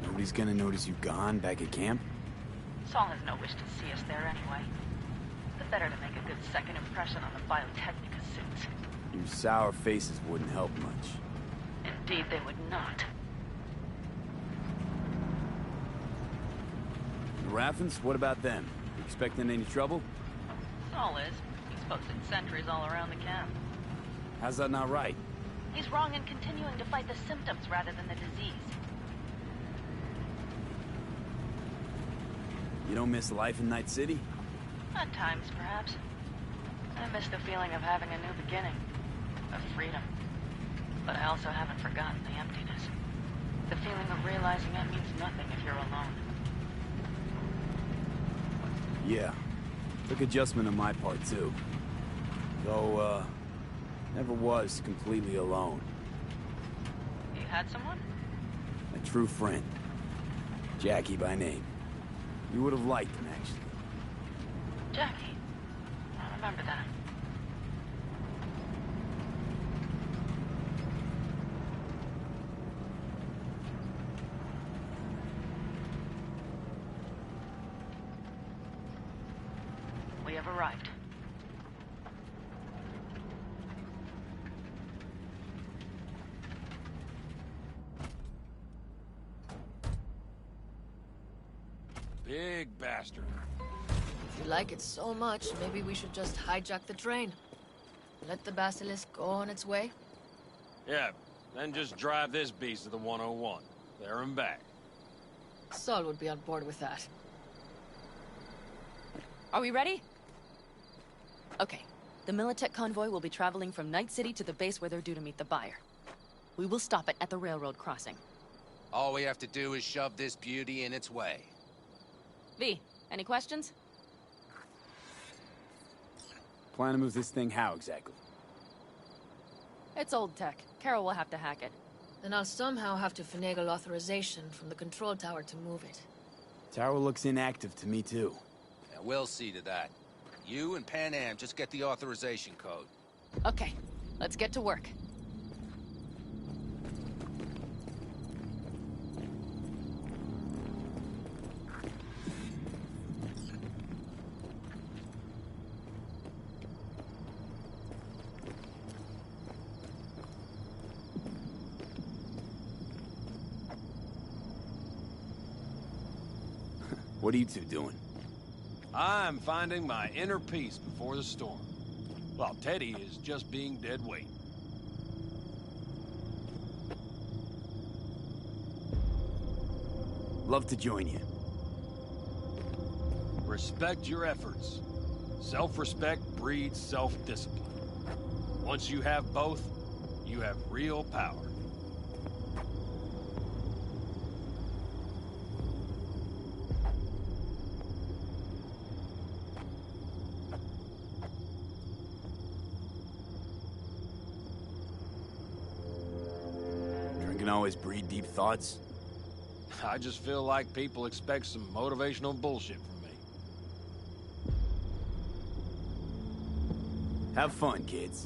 Nobody's gonna notice you gone back at camp? Saul has no wish to see us there anyway. The better to make a good second impression on the Biotechnica suits. Your sour faces wouldn't help much. Indeed, they would not. The Raffens, what about them? You expecting any trouble? Saul is. He's posted sentries all around the camp. How's that not right? He's wrong in continuing to fight the symptoms rather than the disease. You don't miss life in Night City? At times, perhaps. I miss the feeling of having a new beginning. Of freedom. But I also haven't forgotten the emptiness. The feeling of realizing it means nothing if you're alone. Yeah. Took adjustment on my part, too. Though, never was completely alone. You had someone? A true friend. Jackie by name. You would have liked him, actually. Jackie. I remember that. We have arrived. Big bastard. If you like it so much, maybe we should just hijack the train. Let the Basilisk go on its way. Yeah, then just drive this beast to the 101. There and back. Saul would be on board with that. Are we ready? Okay. The Militech convoy will be traveling from Night City to the base where they're due to meet the buyer. We will stop it at the railroad crossing. All we have to do is shove this beauty in its way. V, any questions? Plan to move this thing how exactly? It's old tech. Carol will have to hack it. Then I'll somehow have to finagle authorization from the control tower to move it. Tower looks inactive to me, too. Yeah, we'll see to that. You and Pan Am just get the authorization code. Okay, let's get to work. What are you two doing? I'm finding my inner peace before the storm. While Teddy is just being dead weight. Love to join you. Respect your efforts. Self-respect breeds self-discipline. Once you have both, you have real power. Can always breed deep thoughts. I just feel like people expect some motivational bullshit from me. Have fun, kids.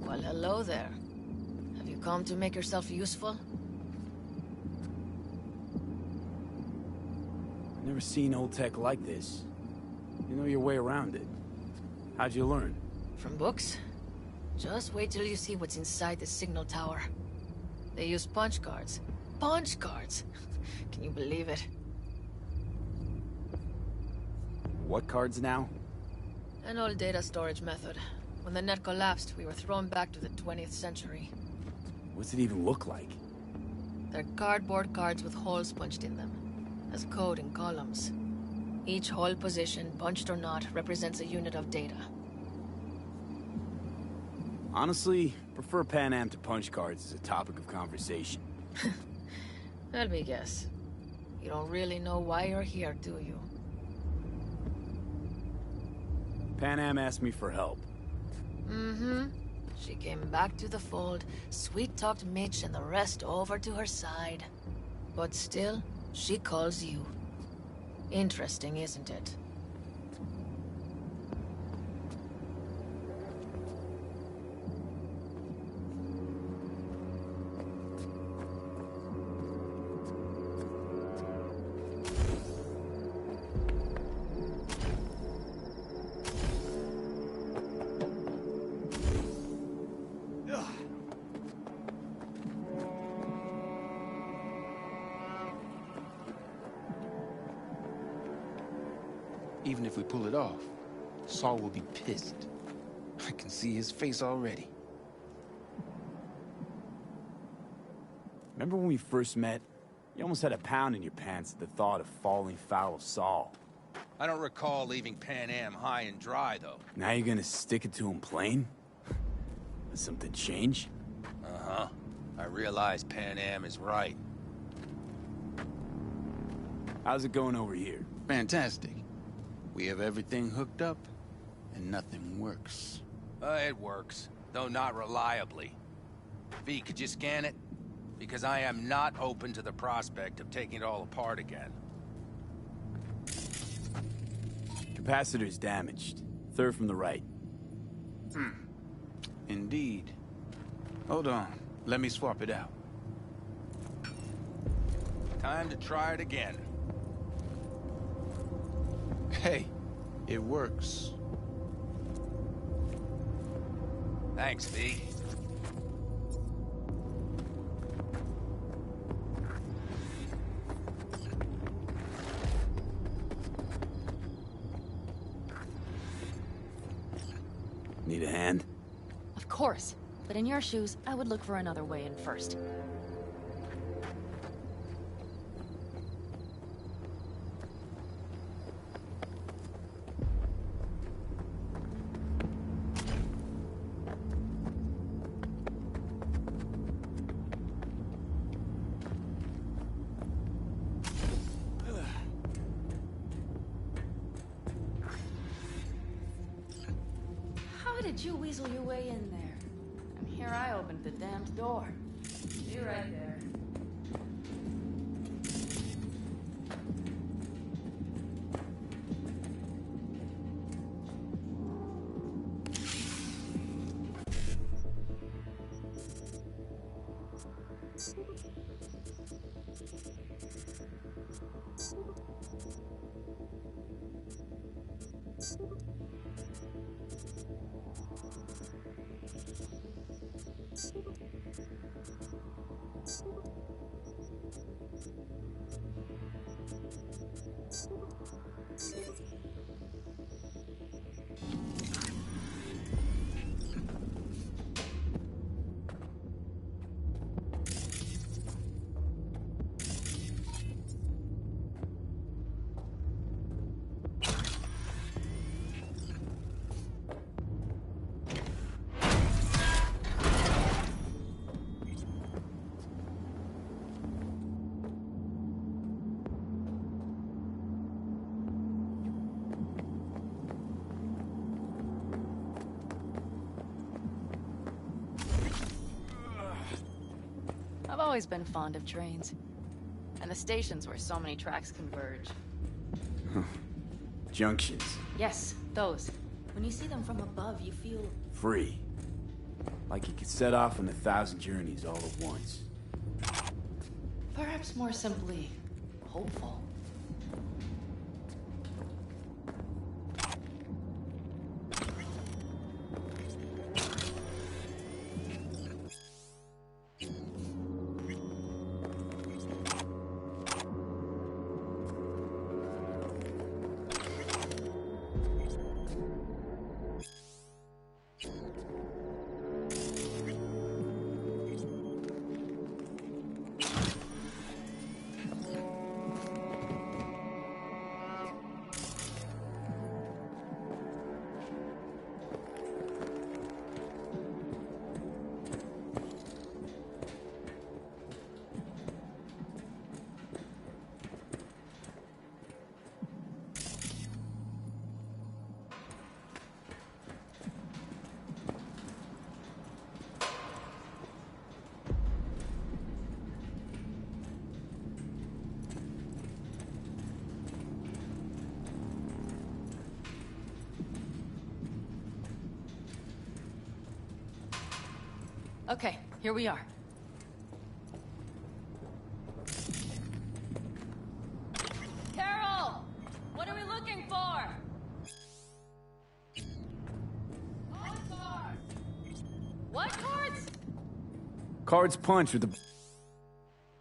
Well, hello there. Have you come to make yourself useful? Never seen old tech like this. You know your way around it. How'd you learn? From books? Just wait till you see what's inside the signal tower. They use punch cards. Punch cards! Can you believe it? What cards now? An old data storage method. When the net collapsed, we were thrown back to the 20th century. What's it even look like? They're cardboard cards with holes punched in them, as code in columns. Each hole position, punched or not, represents a unit of data. Honestly, prefer Pan Am to punch cards as a topic of conversation. Let me guess. You don't really know why you're here, do you? Pan Am asked me for help. Mm-hmm. She came back to the fold, sweet-talked Mitch and the rest over to her side. But still, she calls you. Interesting, isn't it? Even if we pull it off, Saul will be pissed. I can see his face already. Remember when we first met? You almost had a pound in your pants at the thought of falling foul of Saul. I don't recall leaving Pan Am high and dry, though. Now you're gonna stick it to him plain? Has something change? Uh-huh. I realize Pan Am is right. How's it going over here? Fantastic. We have everything hooked up, and nothing works. It works, though not reliably. V, could you scan it? Because I am not open to the prospect of taking it all apart again. Capacitor's damaged. Third from the right. Indeed. Hold on. Let me swap it out. Time to try it again. Hey, it works. Thanks, V. Need a hand? Of course. But in your shoes, I would look for another way in first. How did you weasel your way in there? And here I opened the damned door. Be right there. I've always been fond of trains. And the stations where so many tracks converge. Junctions. Yes, those. When you see them from above, you feel... Free. Like you could set off on 1,000 journeys all at once. perhaps more simply, hopeful. Okay, here we are. Carol! What are we looking for? What cards? Cards punch with a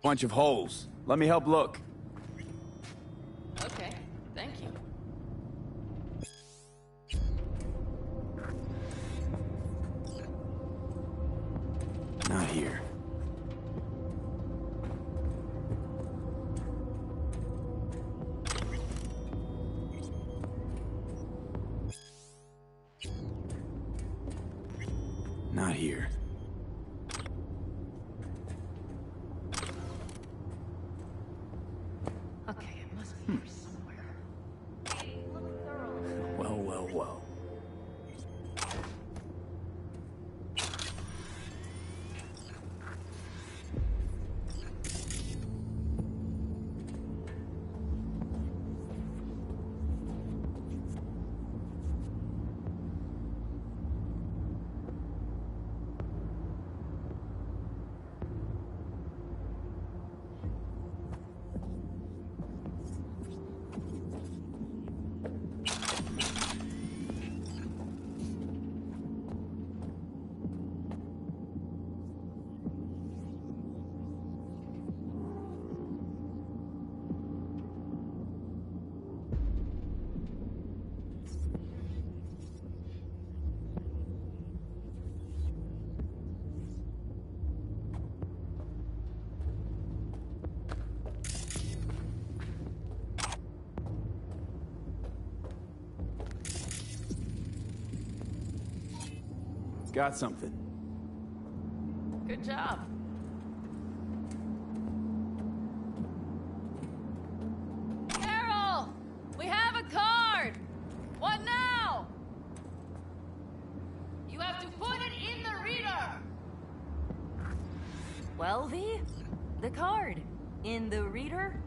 bunch of holes. Let me help look. Okay, thank you. Not here. Not here. Okay, it must be here somewhere. Well, well, well. Got something. Good job. Carol! We have a card! What now? You have to put it in the reader! Well, V? The card. In the reader?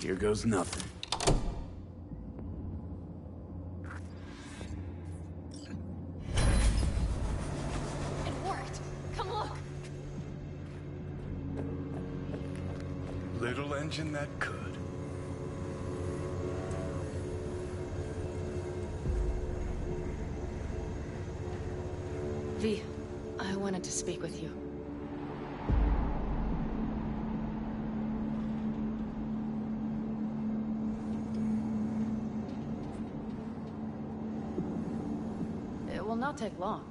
Here goes nothing. It worked! Come look! Little engine that could. V, I wanted to speak with you. It will not take long.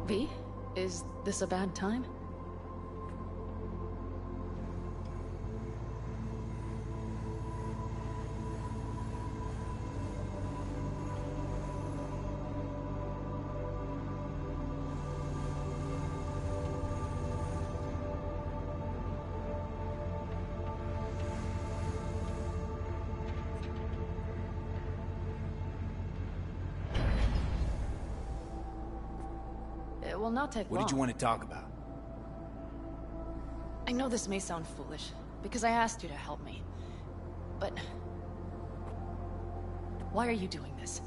V, is this a bad time? It will not take long. What did you want to talk about? I know this may sound foolish, because I asked you to help me. But... why are you doing this?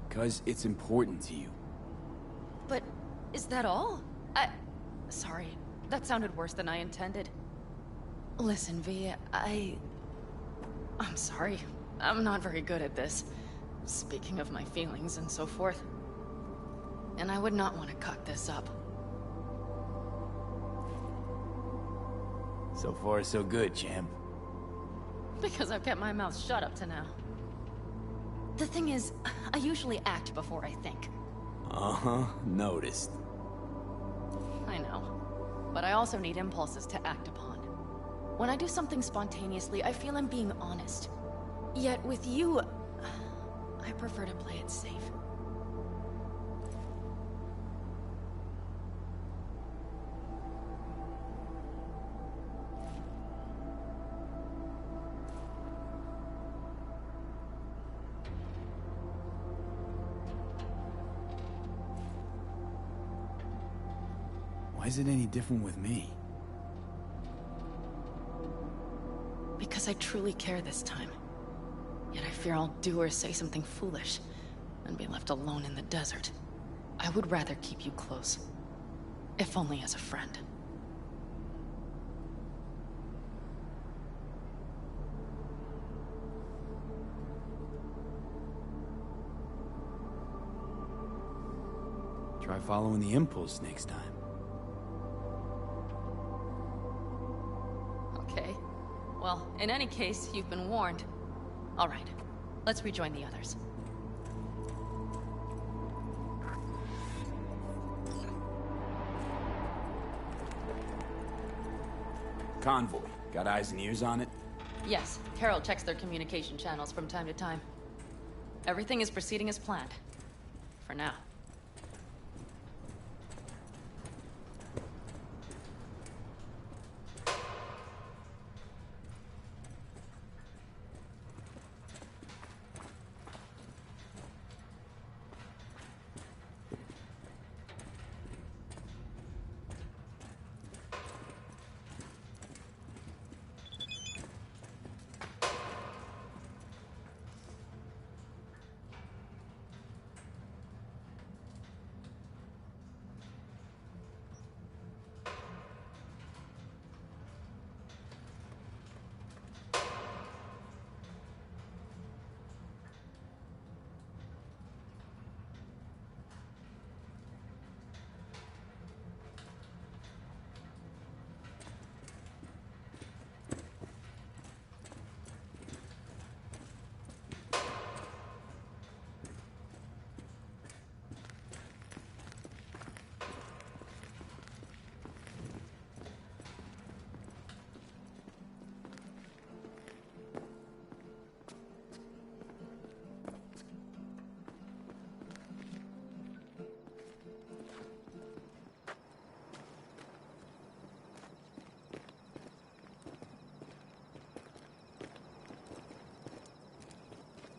Because it's important to you. But is that all? Sorry, that sounded worse than I intended. Listen, V, I'm sorry. I'm not very good at this. Speaking of my feelings and so forth. And I would not want to cut this up. So far, so good, champ. Because I've kept my mouth shut up to now. The thing is, I usually act before I think. Uh-huh, noticed. I know. But I also need impulses to act upon. When I do something spontaneously, I feel I'm being honest. Yet with you, I prefer to play it safe. Why is it any different with me? Because I truly care this time. Yet I fear I'll do or say something foolish, and be left alone in the desert. I would rather keep you close. If only as a friend. Try following the impulse next time. Okay. Well, in any case, you've been warned. All right. Let's rejoin the others. Convoy. Got eyes and ears on it? Yes, Carol checks their communication channels from time to time. Everything is proceeding as planned. For now.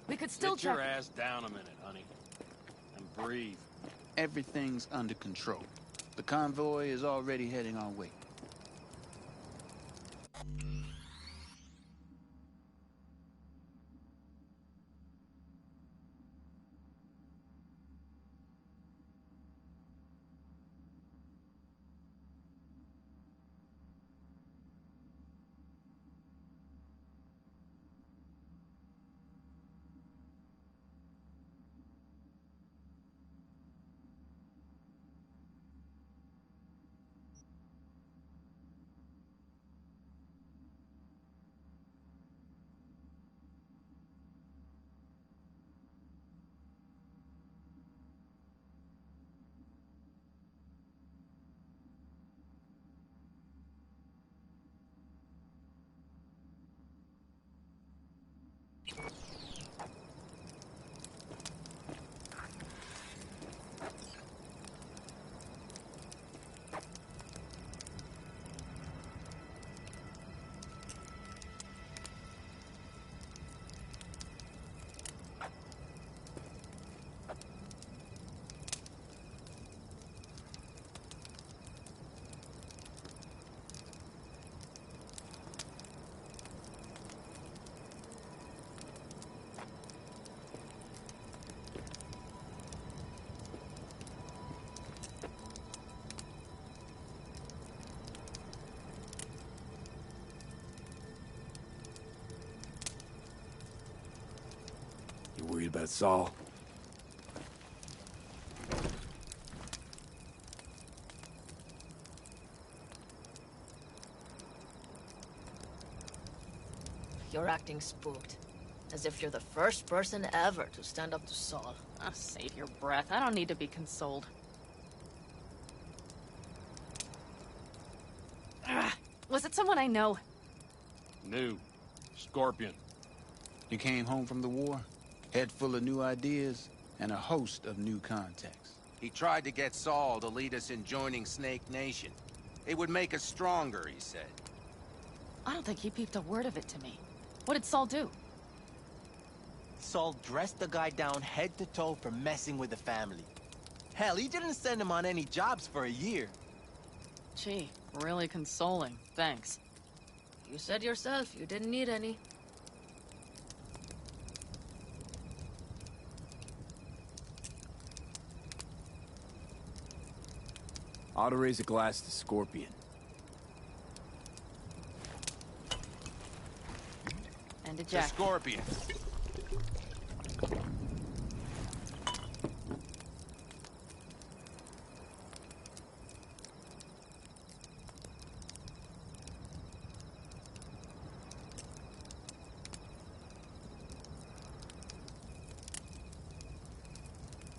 We could still Get your check. ass down a minute, honey. And breathe. Everything's under control. The convoy is already heading our way. You worried about Saul? You're acting spooked. As if you're the first person ever to stand up to Saul. Ah, save your breath. I don't need to be consoled. Was it someone I know? New. Scorpion. You came home from the war, head full of new ideas, and a host of new contacts. He tried to get Saul to lead us in joining Snake Nation. It would make us stronger, he said. I don't think he peeped a word of it to me. What did Saul do? Saul dressed the guy down head to toe for messing with the family. Hell, he didn't send him on any jobs for a year. Gee, really consoling. Thanks. You said yourself you didn't need any. Ought to raise a glass to Scorpion. And a The Jack. Scorpion.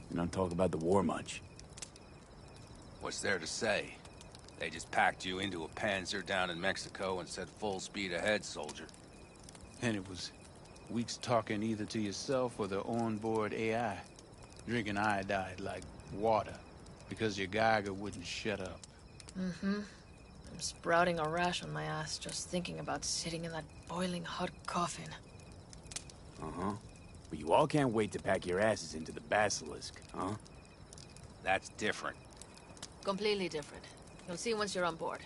You don't talk about the war much. What's there to say? They just packed you into a Panzer down in Mexico and said full speed ahead, soldier. And it was weeks talking either to yourself or the onboard AI. Drinking iodide like water because your Geiger wouldn't shut up. Mm-hmm. I'm sprouting a rash on my ass just thinking about sitting in that boiling hot coffin. Uh-huh. But you all can't wait to pack your asses into the Basilisk, huh? That's different. Completely different. You'll see once you're on board.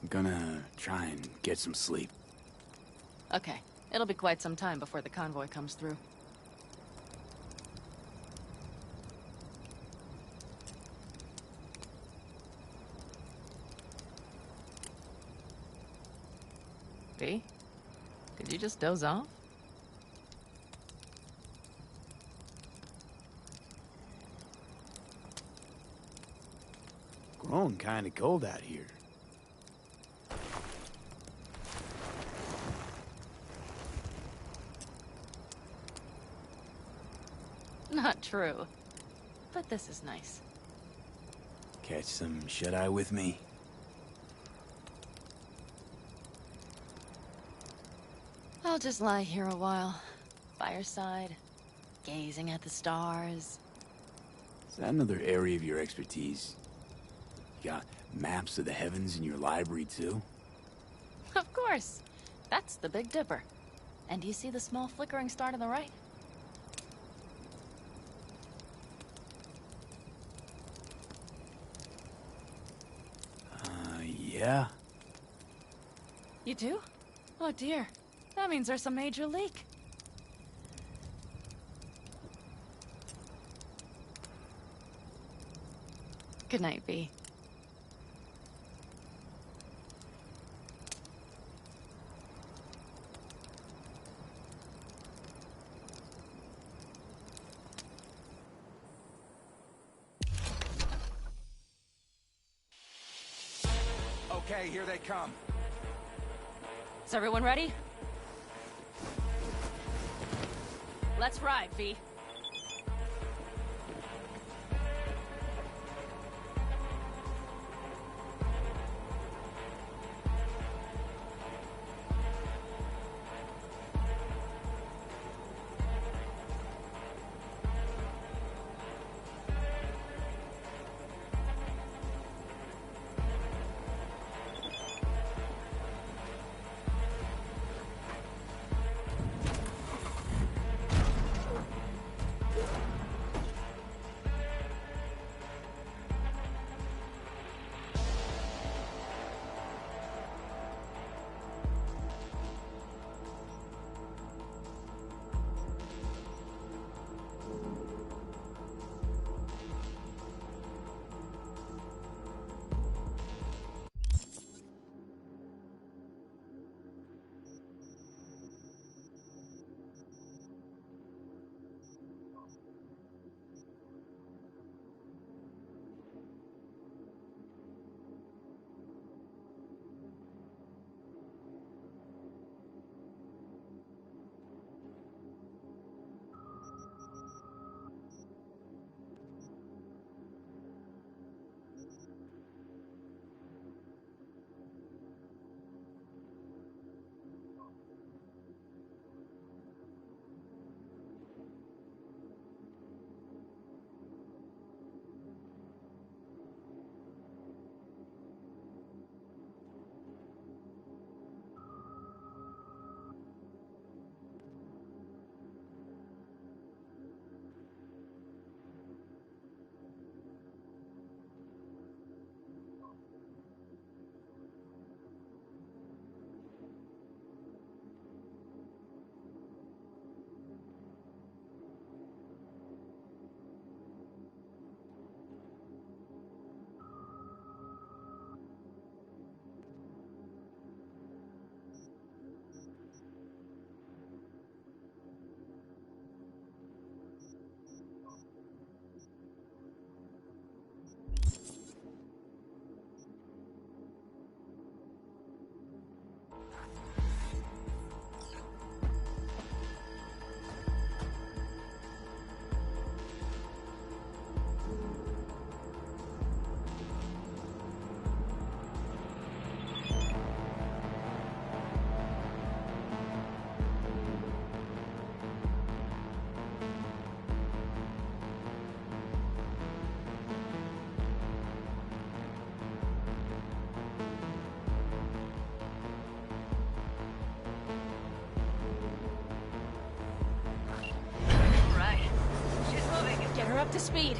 I'm gonna try and get some sleep. Okay. It'll be quite some time before the convoy comes through. V? Did you just doze off? Grown kinda cold out here. Not true. But this is nice. Catch some shut-eye with me? I'll just lie here a while. Fireside. Gazing at the stars. Is that another area of your expertise? You got maps of the heavens in your library, too? Of course. That's the Big Dipper. And do you see the small flickering star to the right? Yeah? You do? Oh dear. That means there's a major leak. Good night, V. Okay, here they come. Is everyone ready? Let's ride, V. up to speed.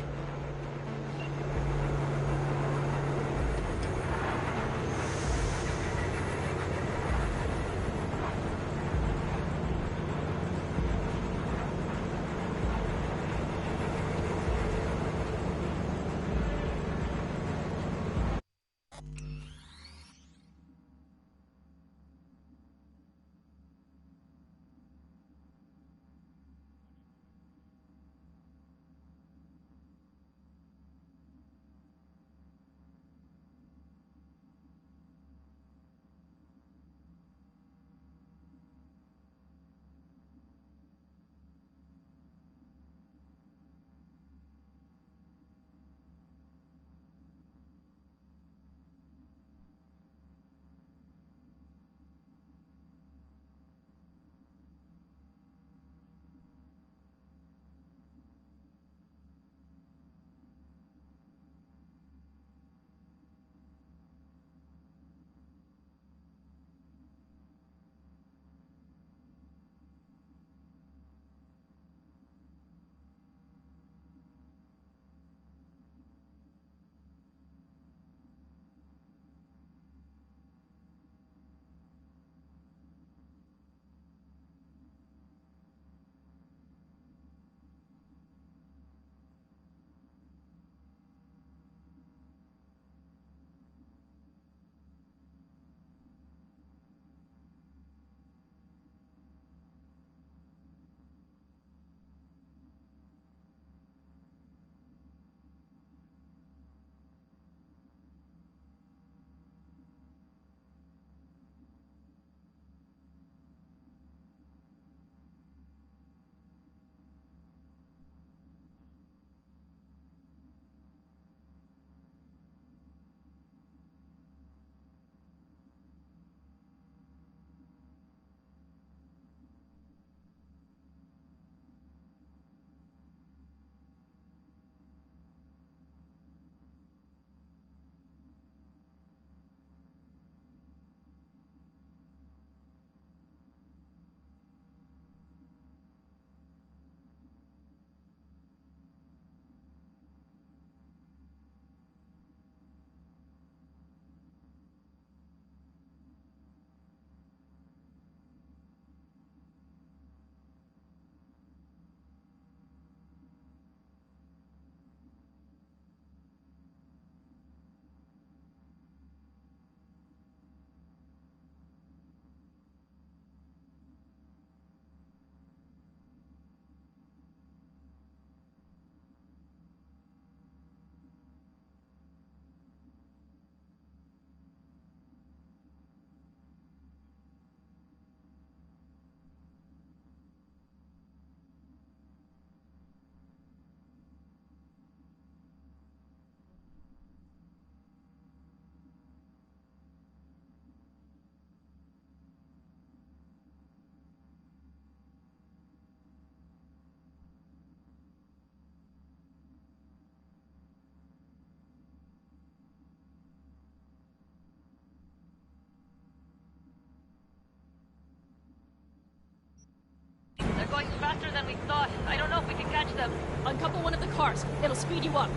They're going faster than we thought. I don't know if we can catch them. Uncouple one of the cars. It'll speed you up.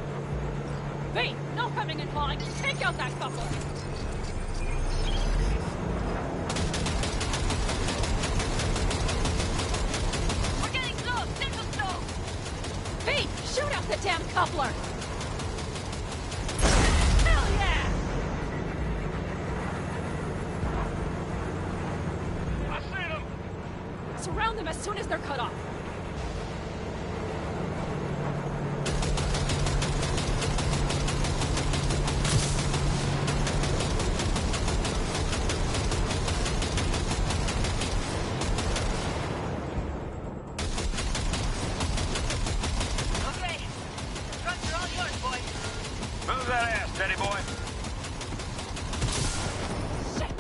V, no coming and hawing. Take out that couple. We're getting close. Signal slow. V, shoot out the damn coupler. Hell yeah! I see them. Surround them as soon as they're cut off. Okay. Trucks are all yours, boys. Move that ass, Teddy boy. Shit!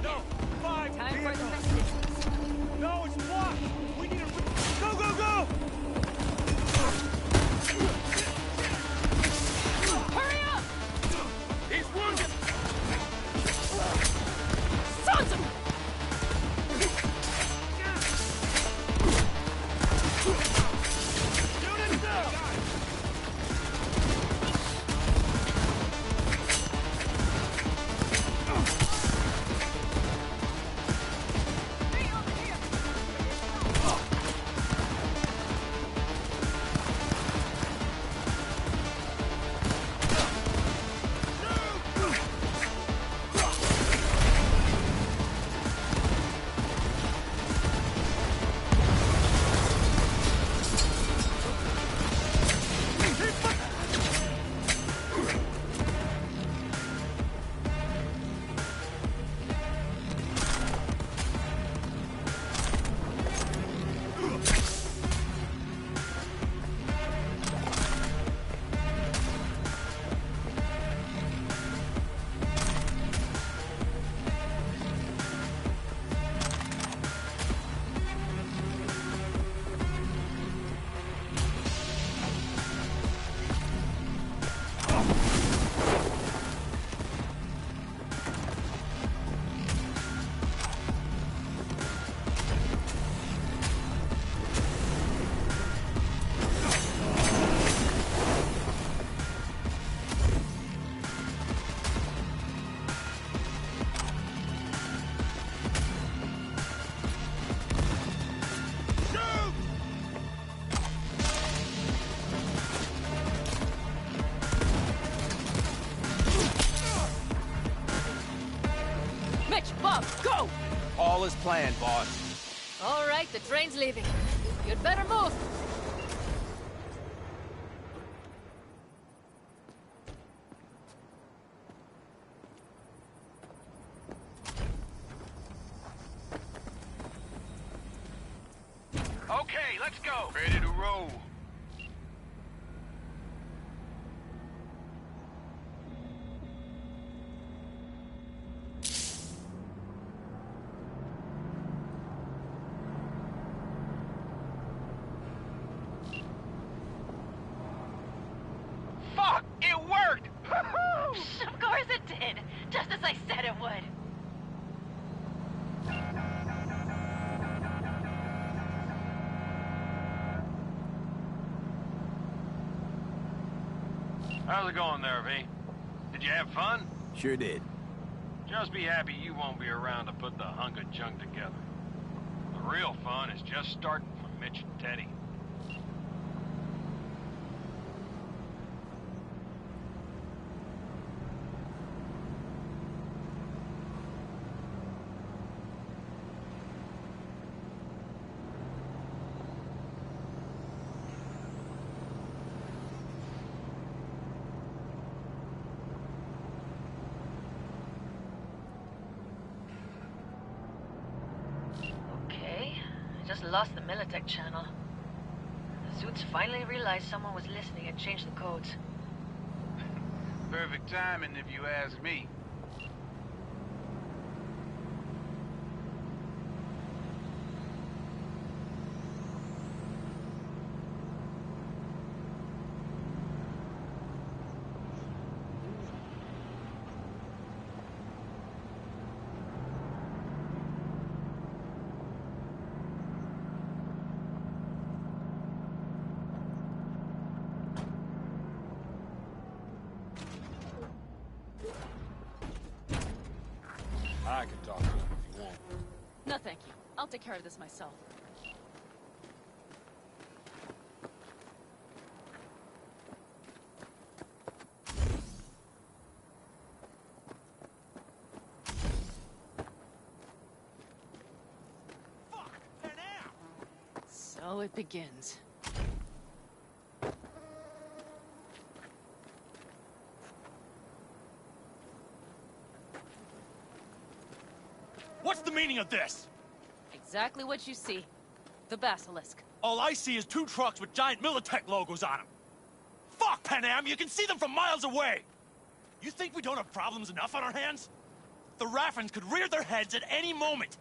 No, 5 Time for the vehicles. resistance. No, it's blocked. We Bob, go! All is planned, boss. All right, the train's leaving. You'd better move. Okay, let's go. Ready to roll. Fuck! It worked! Of course it did. Just as I said it would. How's it going there, V? Did you have fun? Sure did. Just be happy you won't be around to put the hunk of junk together. The real fun is just starting for Mitch and Teddy. Okay, I just lost the Militech channel. The suits finally realized someone was listening and changed the codes. Perfect timing, if you ask me. I can talk to him if you want. No, thank you. I'll take care of this myself. So it begins. What's the meaning of this? Exactly what you see. The Basilisk. All I see is 2 trucks with giant Militech logos on them. Fuck, Panam, you can see them from miles away! You think we don't have problems enough on our hands? The Raffens could rear their heads at any moment.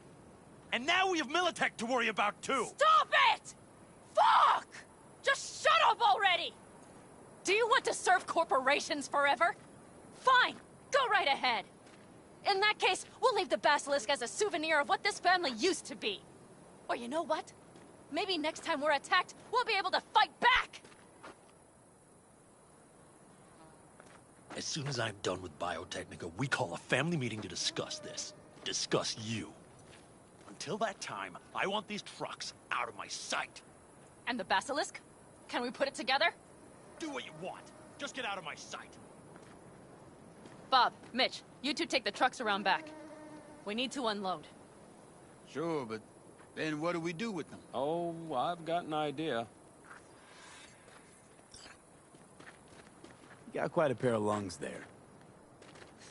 And now we have Militech to worry about, too. Stop it! Fuck! Just shut up already! Do you want to serve corporations forever? Fine, go right ahead. In that case, we'll leave the Basilisk as a souvenir of what this family used to be. Or you know what? Maybe next time we're attacked, we'll be able to fight back! As soon as I'm done with Biotechnica, we call a family meeting to discuss this. Discuss you. Until that time, I want these trucks out of my sight. And the Basilisk? Can we put it together? Do what you want. Just get out of my sight. Bob, Mitch, you two take the trucks around back. We need to unload. Sure, but then what do we do with them? Oh, I've got an idea. You got quite a pair of lungs there.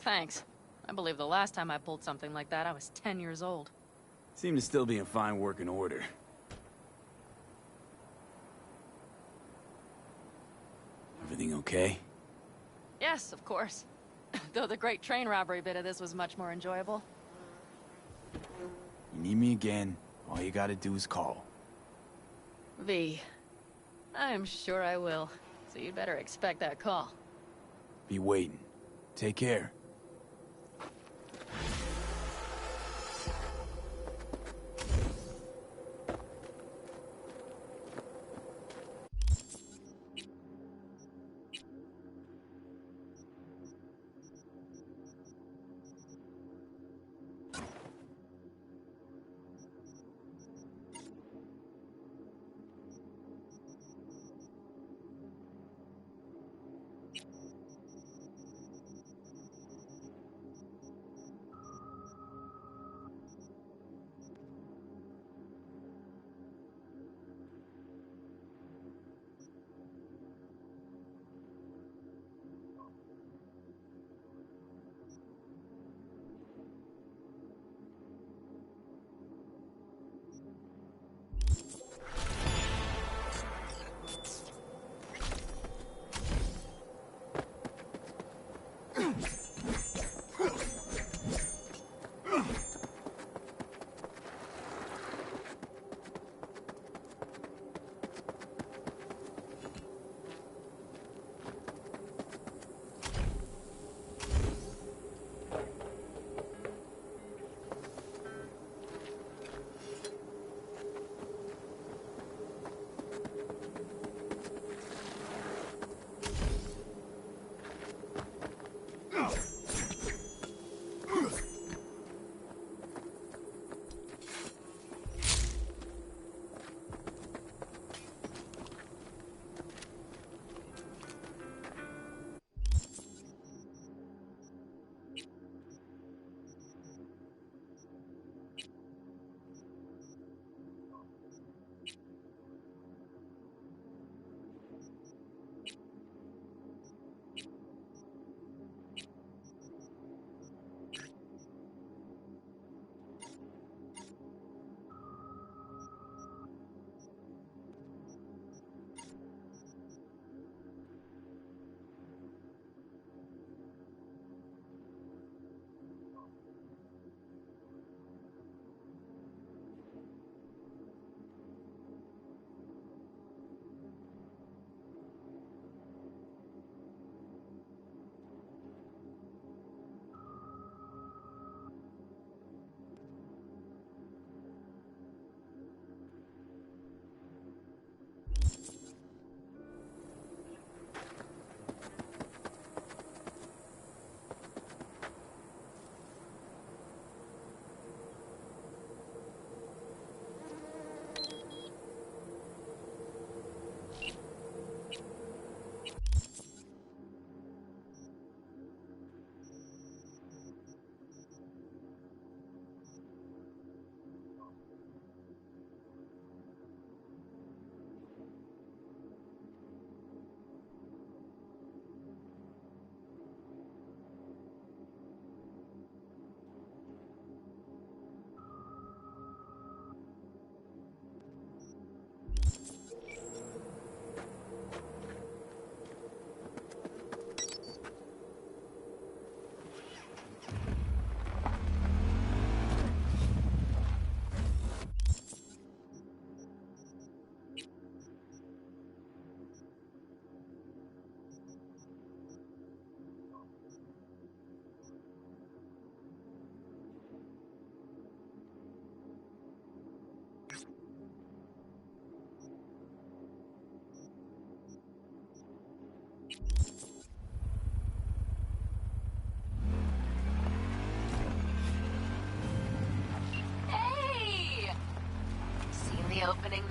Thanks. I believe the last time I pulled something like that, I was 10 years old. Seem to still be in fine working order. Everything okay? Yes, of course. Though the great train robbery bit of this was much more enjoyable. You need me again, all you gotta do is call. V. I'm sure I will. So you'd better expect that call. Be waiting. Take care.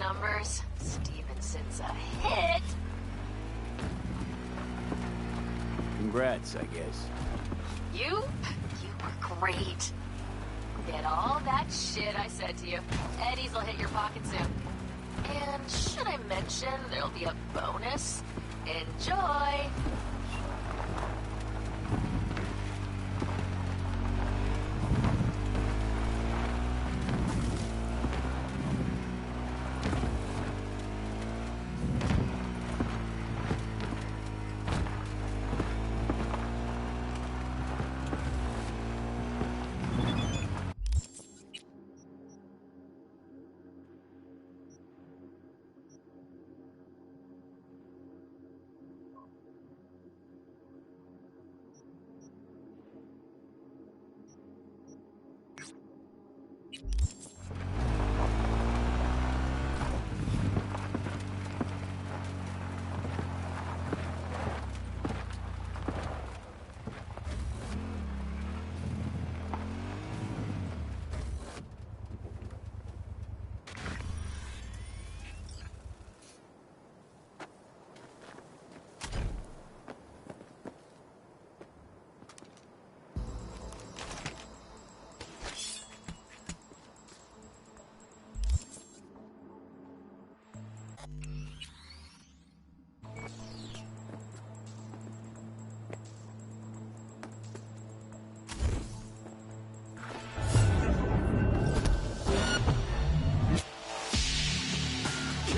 numbers. Stevenson's a hit. Congrats, I guess. You were great. Get all that shit I said to you. Eddie's will hit your pocket soon. And should I mention there'll be a bonus? Enjoy!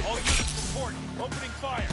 All units report. Opening fire.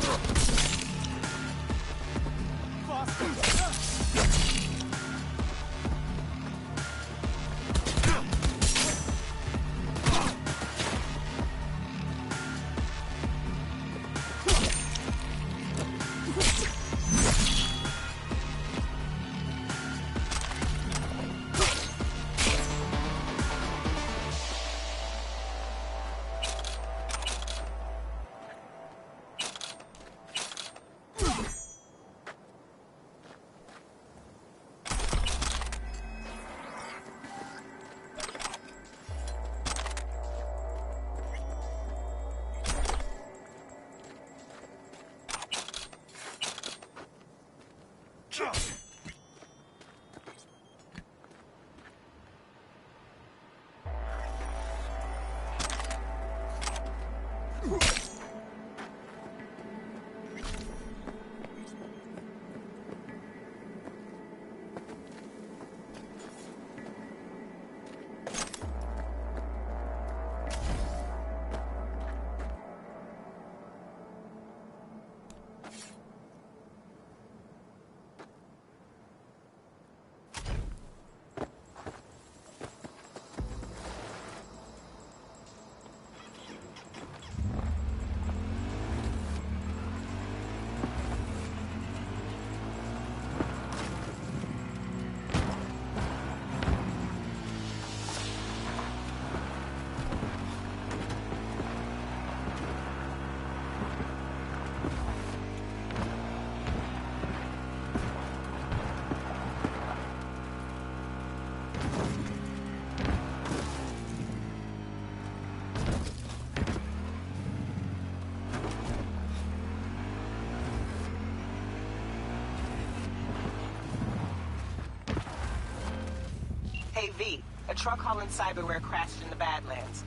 Hey, V. A truck hauling cyberware crashed in the Badlands.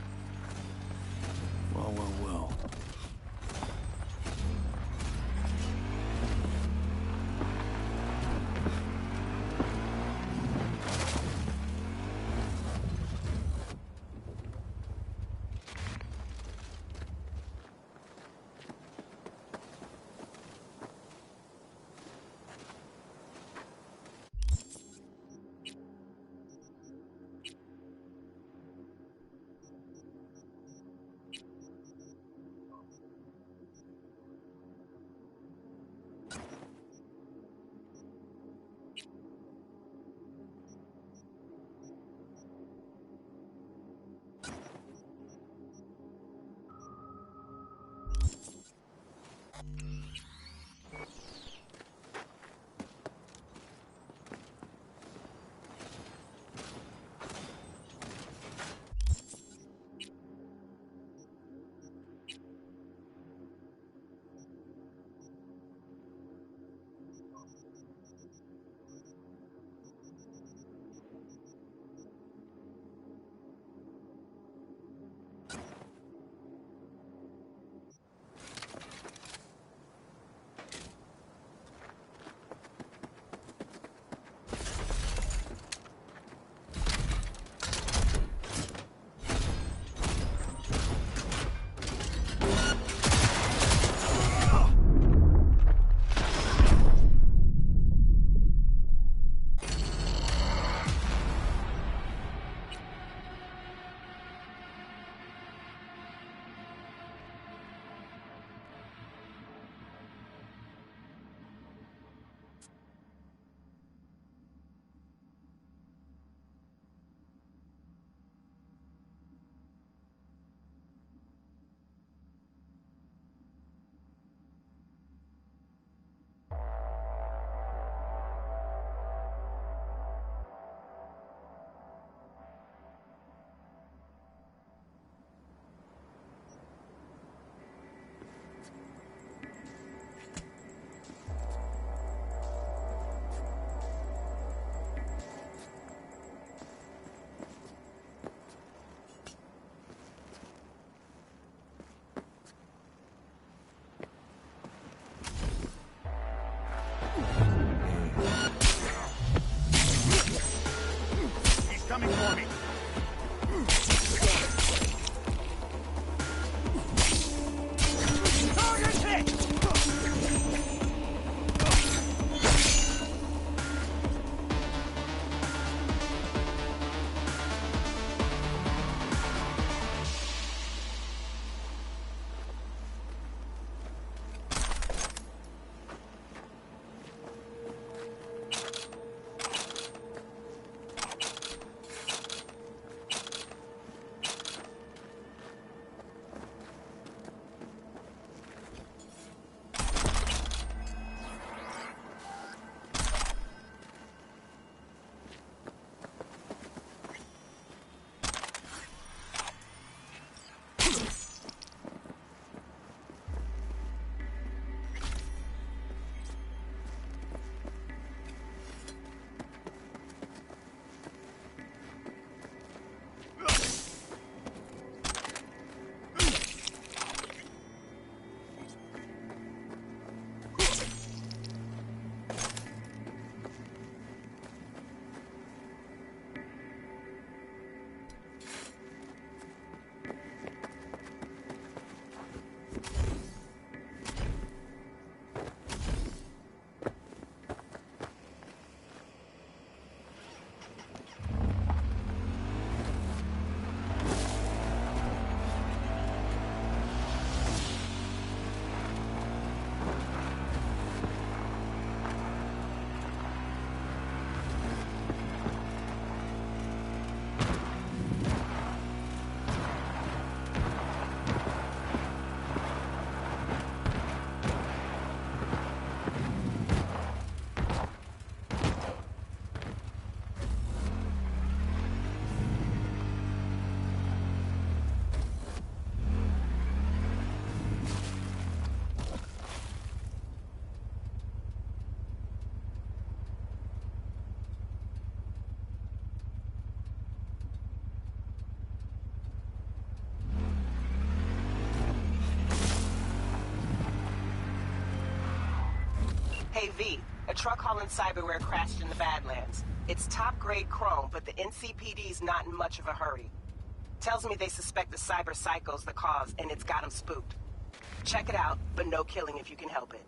Well. coming for me. Target hit! Hey, V. A truck hauling cyberware crashed in the Badlands. It's top-grade chrome, but the NCPD's not in much of a hurry. Tells me they suspect the cyber psycho's the cause, and it's got them spooked. Check it out, but no killing if you can help it.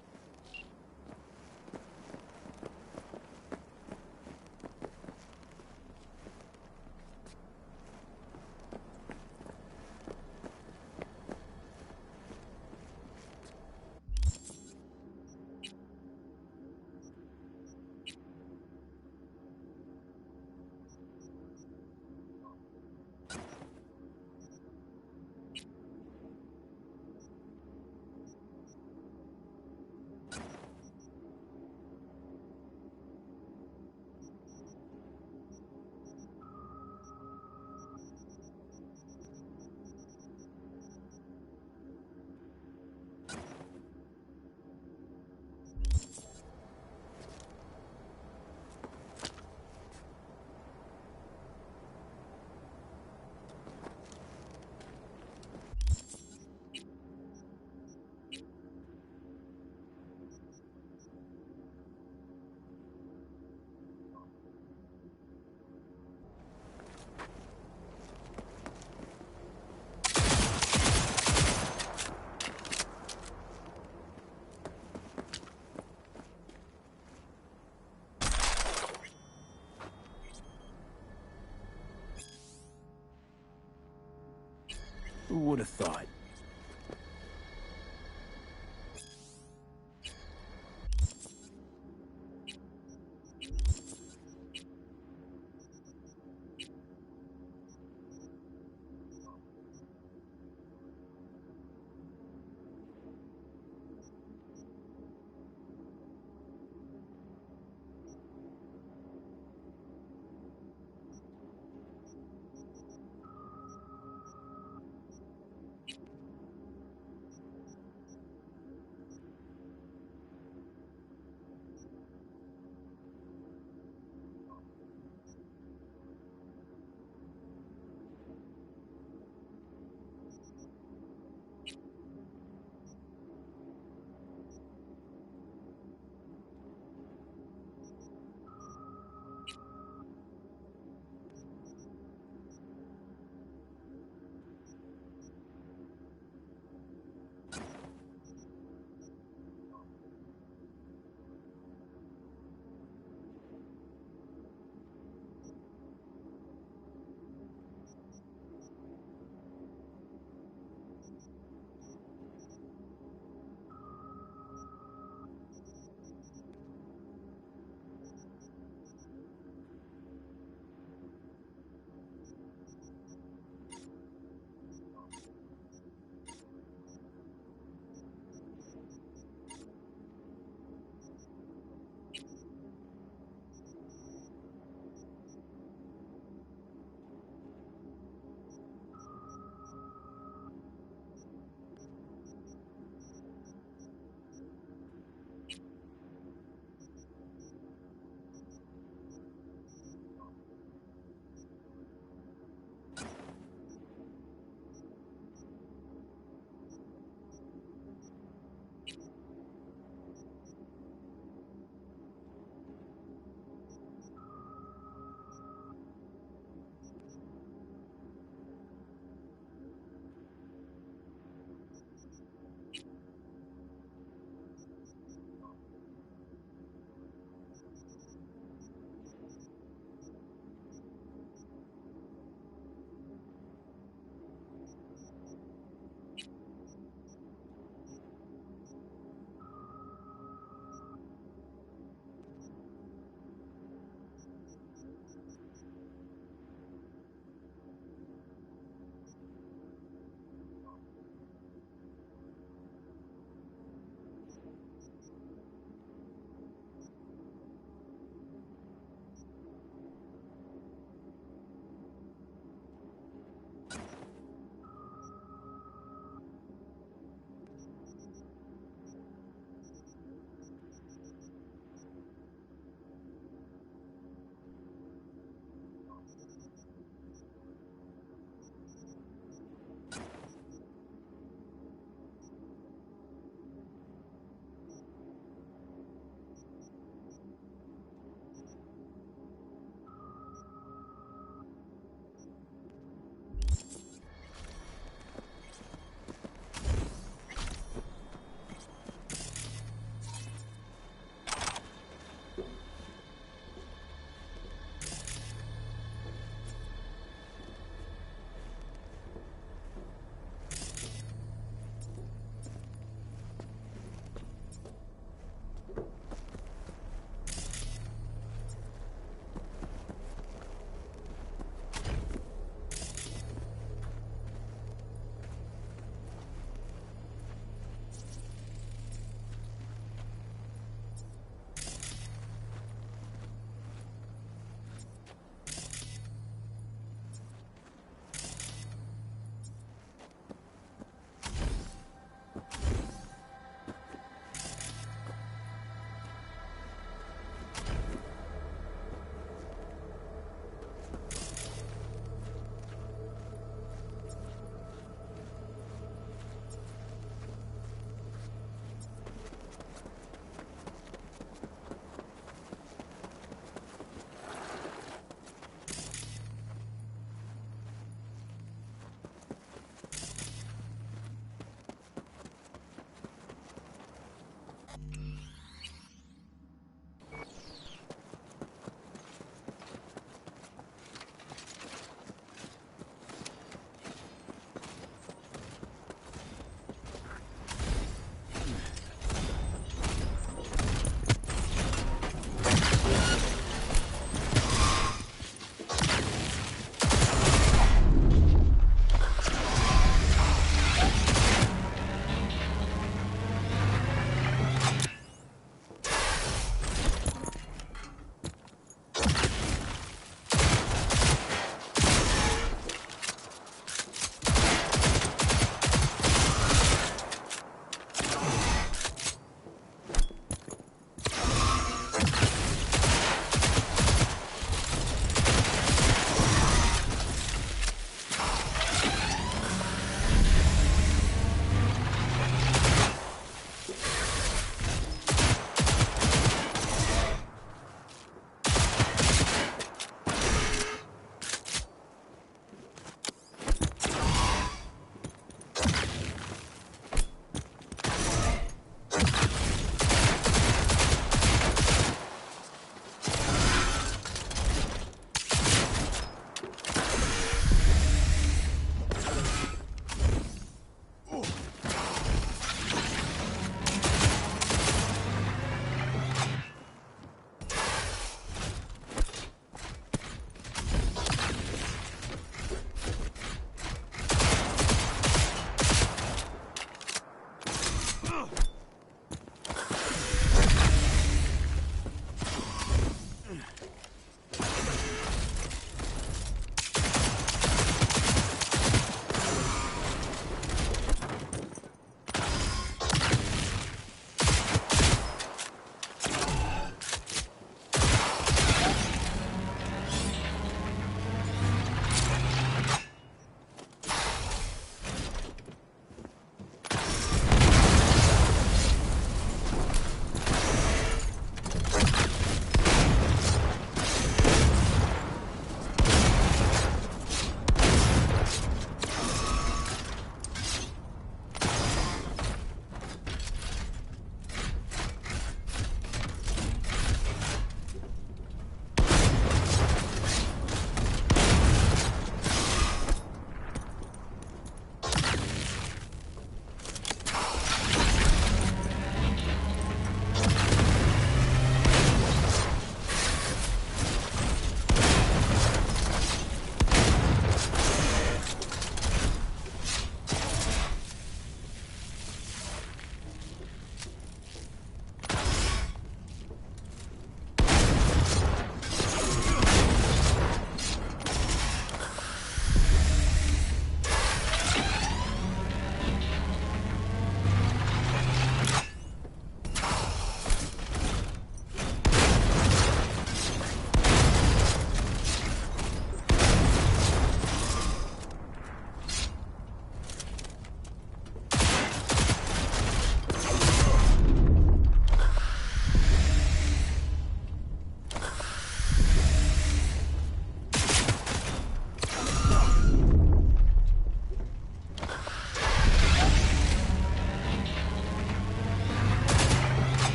Who would have thought?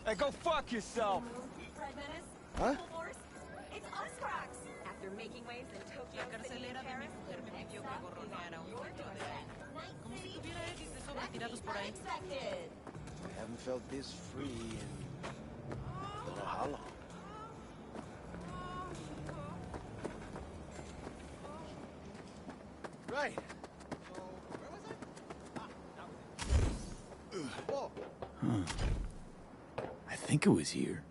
Hey, go fuck yourself! Huh? It's us, Crocs! After making waves in Tokyo City and Paris, unexpected. I haven't felt this free in I don't know how long. Right. So, where was I? Whoa. Huh. I think it was here.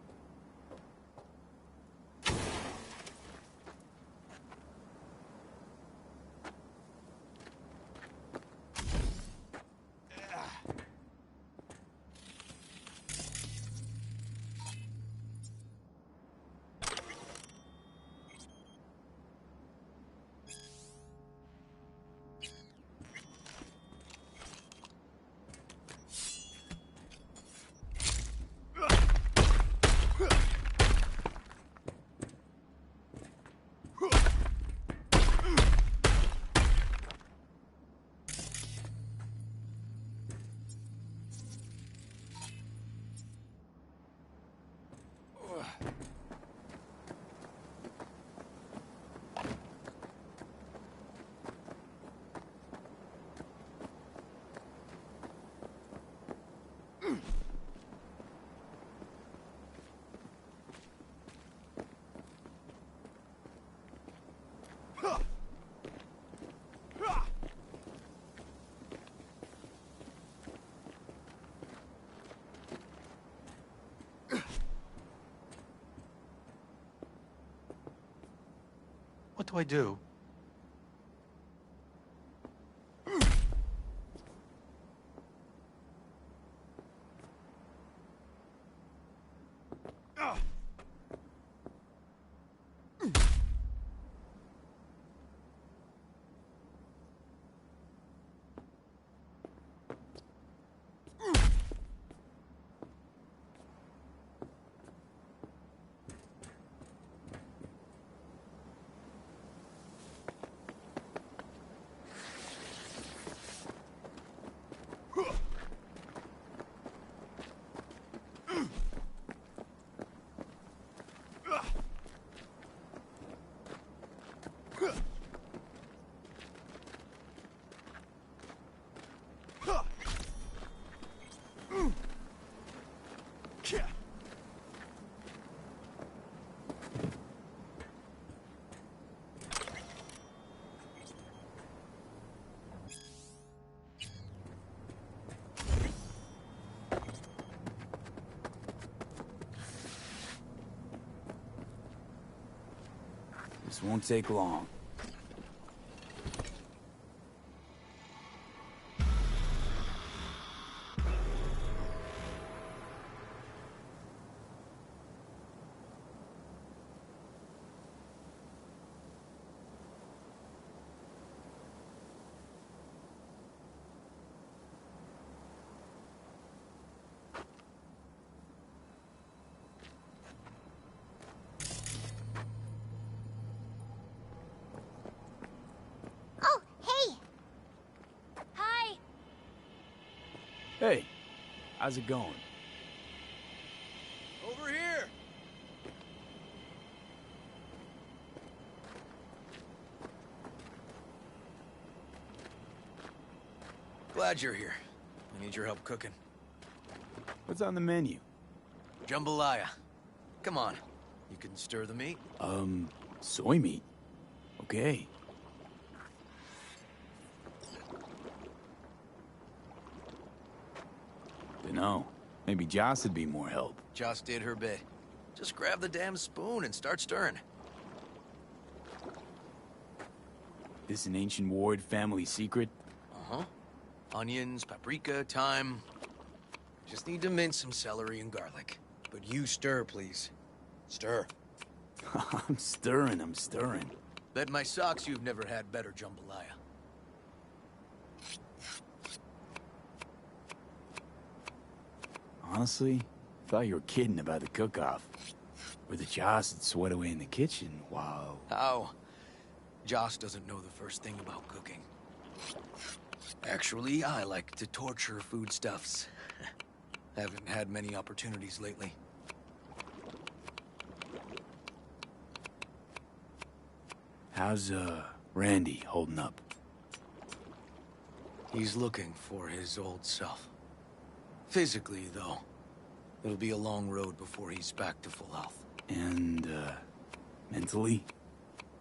What do I do? This won't take long. Oh, hey! Hi! Hey, how's it going? Over here! Glad you're here. I need your help cooking. What's on the menu? Jambalaya. Come on. You can stir the meat? Soy meat. Okay. Dunno. Maybe Joss would be more help. Joss did her bit. Just grab the damn spoon and start stirring. This an ancient Ward family secret? Uh-huh. Onions, paprika, thyme. Just need to mince some celery and garlic. But you stir, please. Stir. I'm stirring. Bet my socks you've never had better jambalaya. Honestly, thought you were kidding about the cook-off. Where the Joss would sweat away in the kitchen while... How? Joss doesn't know the first thing about cooking. Actually, I like to torture foodstuffs. Haven't had many opportunities lately. How's, Randy holding up? He's looking for his old self. Physically, though, it'll be a long road before he's back to full health. And, mentally?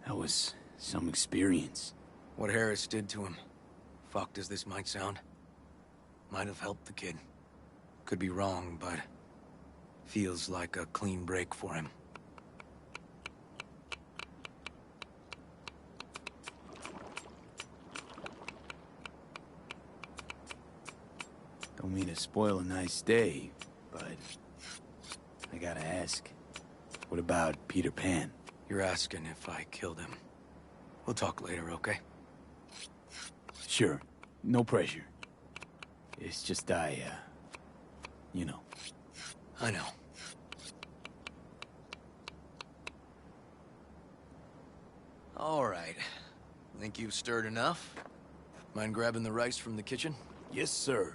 That was some experience. What Harris did to him, fucked as this might sound, might have helped the kid. Could be wrong, but feels like a clean break for him. Don't mean to spoil a nice day, but I gotta ask. What about Peter Pan? You're asking if I killed him. We'll talk later, okay? Sure. No pressure. It's just you know. I know. All right. Think you've stirred enough? Mind grabbing the rice from the kitchen? Yes, sir.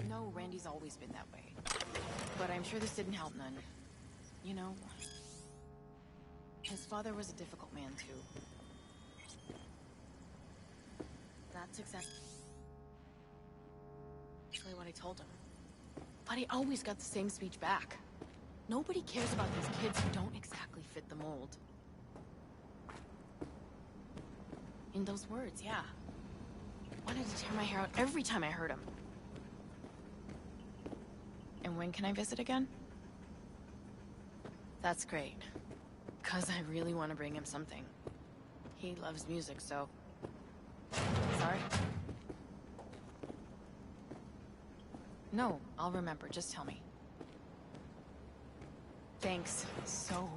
No, Randy's always been that way. But I'm sure this didn't help none. You know, his father was a difficult man, too. That's exactly what I told him. But he always got the same speech back. Nobody cares about these kids who don't exactly fit the mold. In those words, yeah. Wanted to tear my hair out every time I heard him. And when can I visit again? That's great. 'Cause I really want to bring him something. He loves music, so... Sorry? No, I'll remember. Just tell me. Thanks so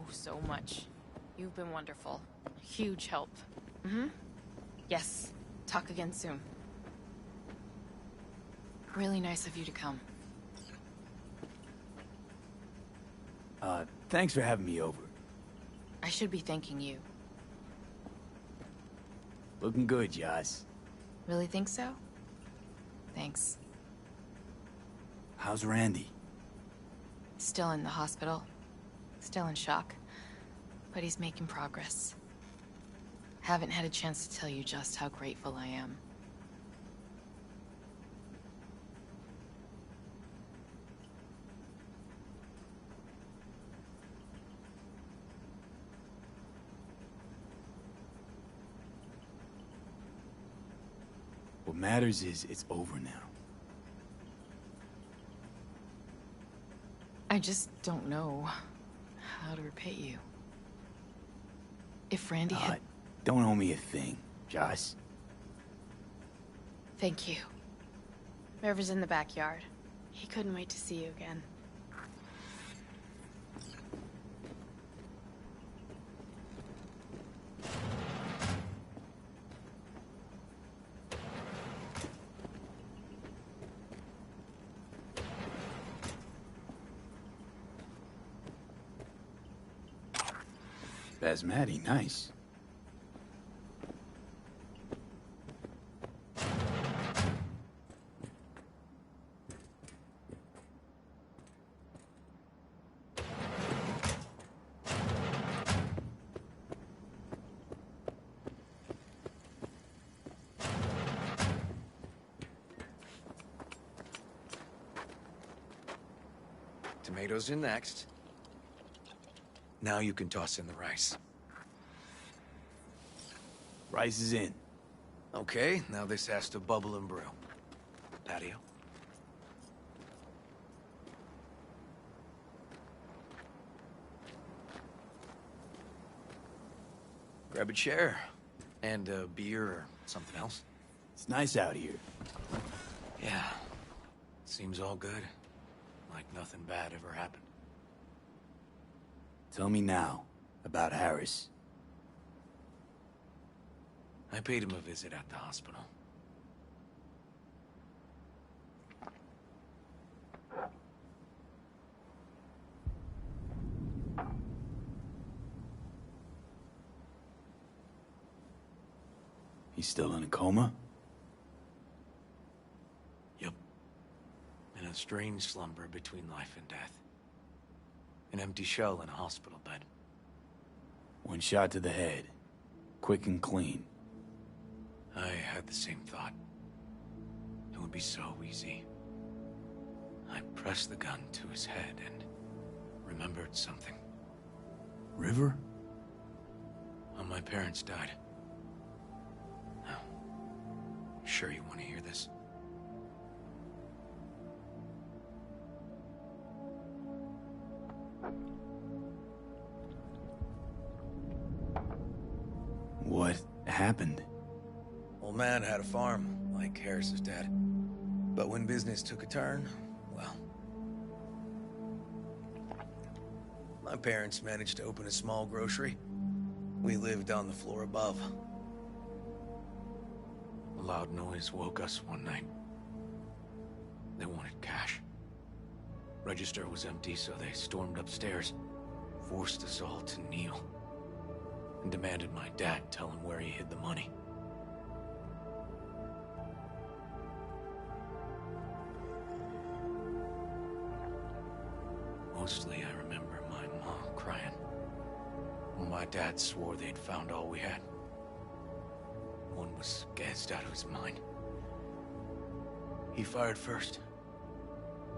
much. You've been wonderful. Huge help. Mm-hmm. Yes. Talk again soon. Really nice of you to come. Thanks for having me over. I should be thanking you. Looking good, Joss. Really think so? Thanks. How's Randy? Still in the hospital. Still in shock. But he's making progress. Haven't had a chance to tell you just how grateful I am. What matters is it's over now. I just don't know how to repay you. If Randy had... Don't owe me a thing, Joss. Thank you. River's in the backyard. He couldn't wait to see you again. Basmati, nice. Tomatoes in next. Now you can toss in the rice. Rice is in. Okay, now this has to bubble and brew. Patio. Grab a chair. And a beer or something else. It's nice out here. Yeah. Seems all good. Like nothing bad ever happened. Tell me now about Harris. I paid him a visit at the hospital. He's still in a coma? Yep. In a strange slumber between life and death. An empty shell in a hospital bed. One shot to the head. Quick and clean. I had the same thought. It would be so easy. I pressed the gun to his head and remembered something. River? When my parents died. Now, sure you want to hear this? What happened? Old man had a farm, like Harris's dad. But when business took a turn, well... my parents managed to open a small grocery. We lived on the floor above. A loud noise woke us one night. They wanted cash. Register was empty, so they stormed upstairs, forced us all to kneel, and demanded my dad tell him where he hid the money. Mostly, I remember my mom crying. My dad swore they'd found all we had. One was gassed out of his mind. He fired first.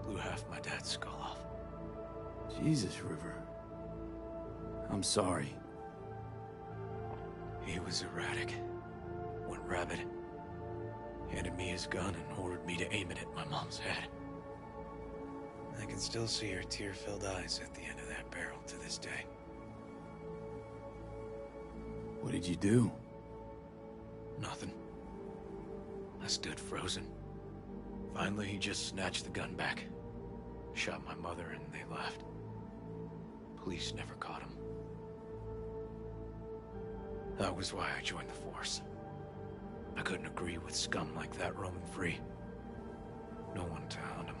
Blew half my dad's skull off. Jesus, River. I'm sorry. He was erratic. Went rabid. Handed me his gun and ordered me to aim it at my mom's head. I can still see her tear-filled eyes at the end of that barrel to this day. What did you do? Nothing. I stood frozen. Finally, he just snatched the gun back. Shot my mother and they left. Police never caught him. That was why I joined the force. I couldn't agree with scum like that roaming free. No one to hound him.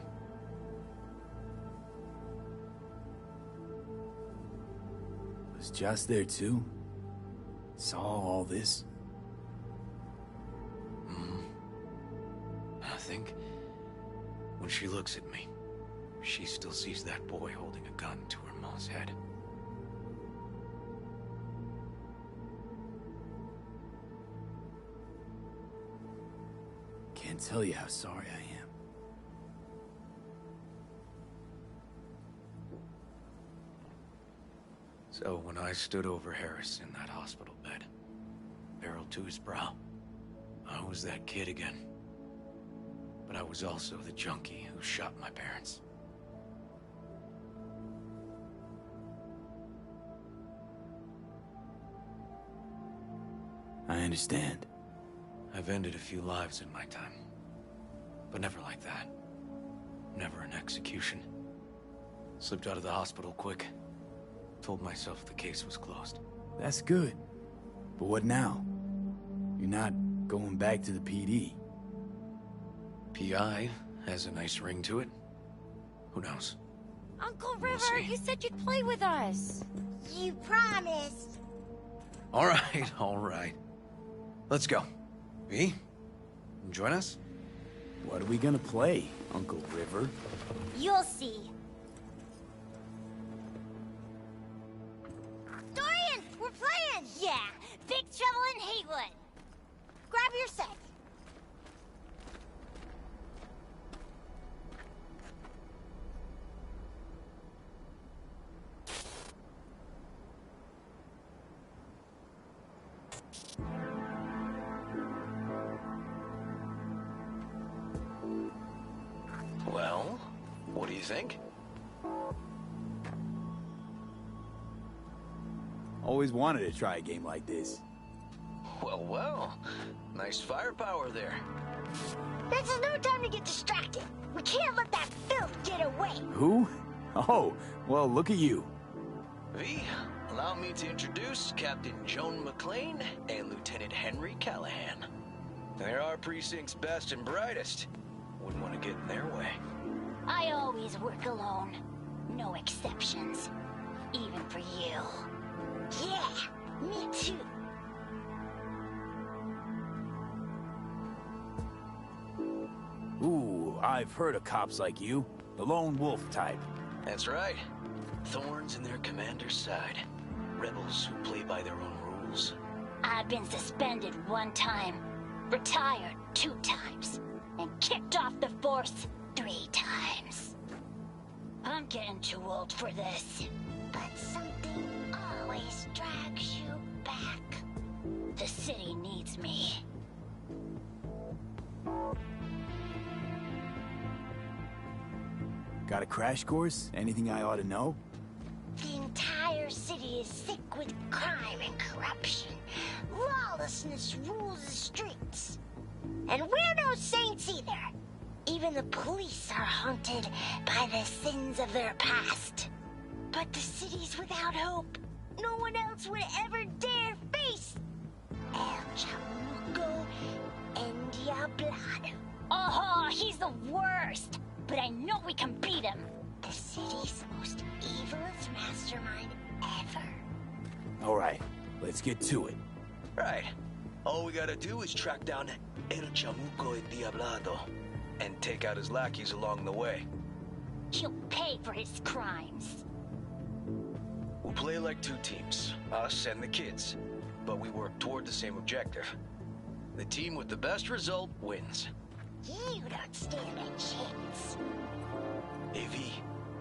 Was Joss there too? Saw all this? I think when she looks at me, she still sees that boy holding a gun to her mom's head. Can't tell you how sorry I am. So when I stood over Harris in that hospital bed, barrel to his brow, I was that kid again. But I was also the junkie who shot my parents. I understand. I've ended a few lives in my time. But never like that. Never an execution. Slipped out of the hospital quick. Told myself the case was closed. That's good. But what now? You're not going back to the PD. PI has a nice ring to it. Who knows? Uncle We'll River, see. you said you'd play with us. You promised. All right, all right. Let's go. V, join us? What are we gonna play, Uncle River? You'll see. Dorian, we're playing! Yeah, Big Trouble in Haywood. Grab your set. Well, what do you think? Always always wanted to try a game like this. Well, well. Nice firepower there. This is no time to get distracted. We can't let that filth get away. Who? Oh, well, look at you. V, allow me to introduce Captain Joan McLean and Lieutenant Henry Callahan. They're our precinct's best and brightest. Wouldn't want to get in their way. I always work alone. No exceptions. Even for you. Yeah, me too. Ooh, I've heard of cops like you. The lone wolf type. That's right. Thorns in their commander's side. Rebels who play by their own rules. I've been suspended 1 time, retired 2 times, and kicked off the force 3 times. I'm getting too old for this. But something always drags you back. The city needs me. Got a crash course? Anything I ought to know? The entire city is sick with crime and corruption. Lawlessness rules the streets. And we're no saints either. Even the police are haunted by the sins of their past. But the city's without hope. No one else would ever dare face El Chamuco and Diablado. Oh, he's the worst. But I know we can beat him. The city's most evilest mastermind ever. All right, let's get to it. Right. All we gotta do is track down El Chamuco and Diablado and take out his lackeys along the way. He'll pay for his crimes. We'll play like 2 teams, us and the kids, but we work toward the same objective. The team with the best result wins. You don't stand a chance. AV,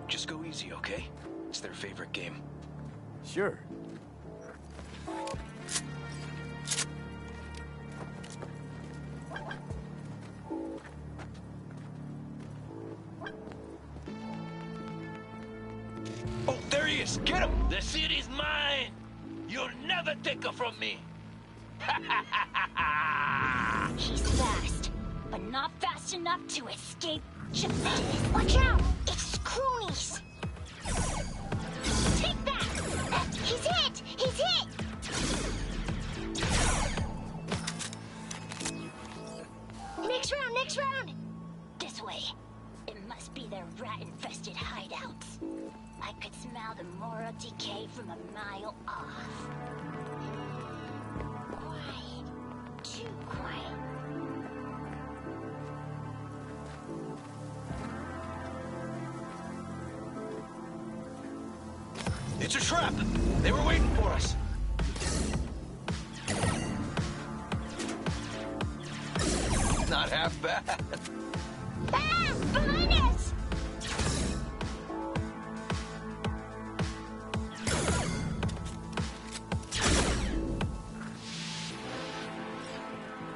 just go easy, okay? It's their favorite game. Sure. Oh, there he is! Get him! The city's mine! You'll never take her from me! He's fast, but not fast enough to escape justice. Watch out! It's cronies! Take that! He's hit! He's hit! Next round, next round! This way. It must be their rat-infested hideouts. I could smell the moral decay from a mile off. Quiet. Too quiet. It's a trap! They were waiting for us! Not half bad. Ah! Behind us!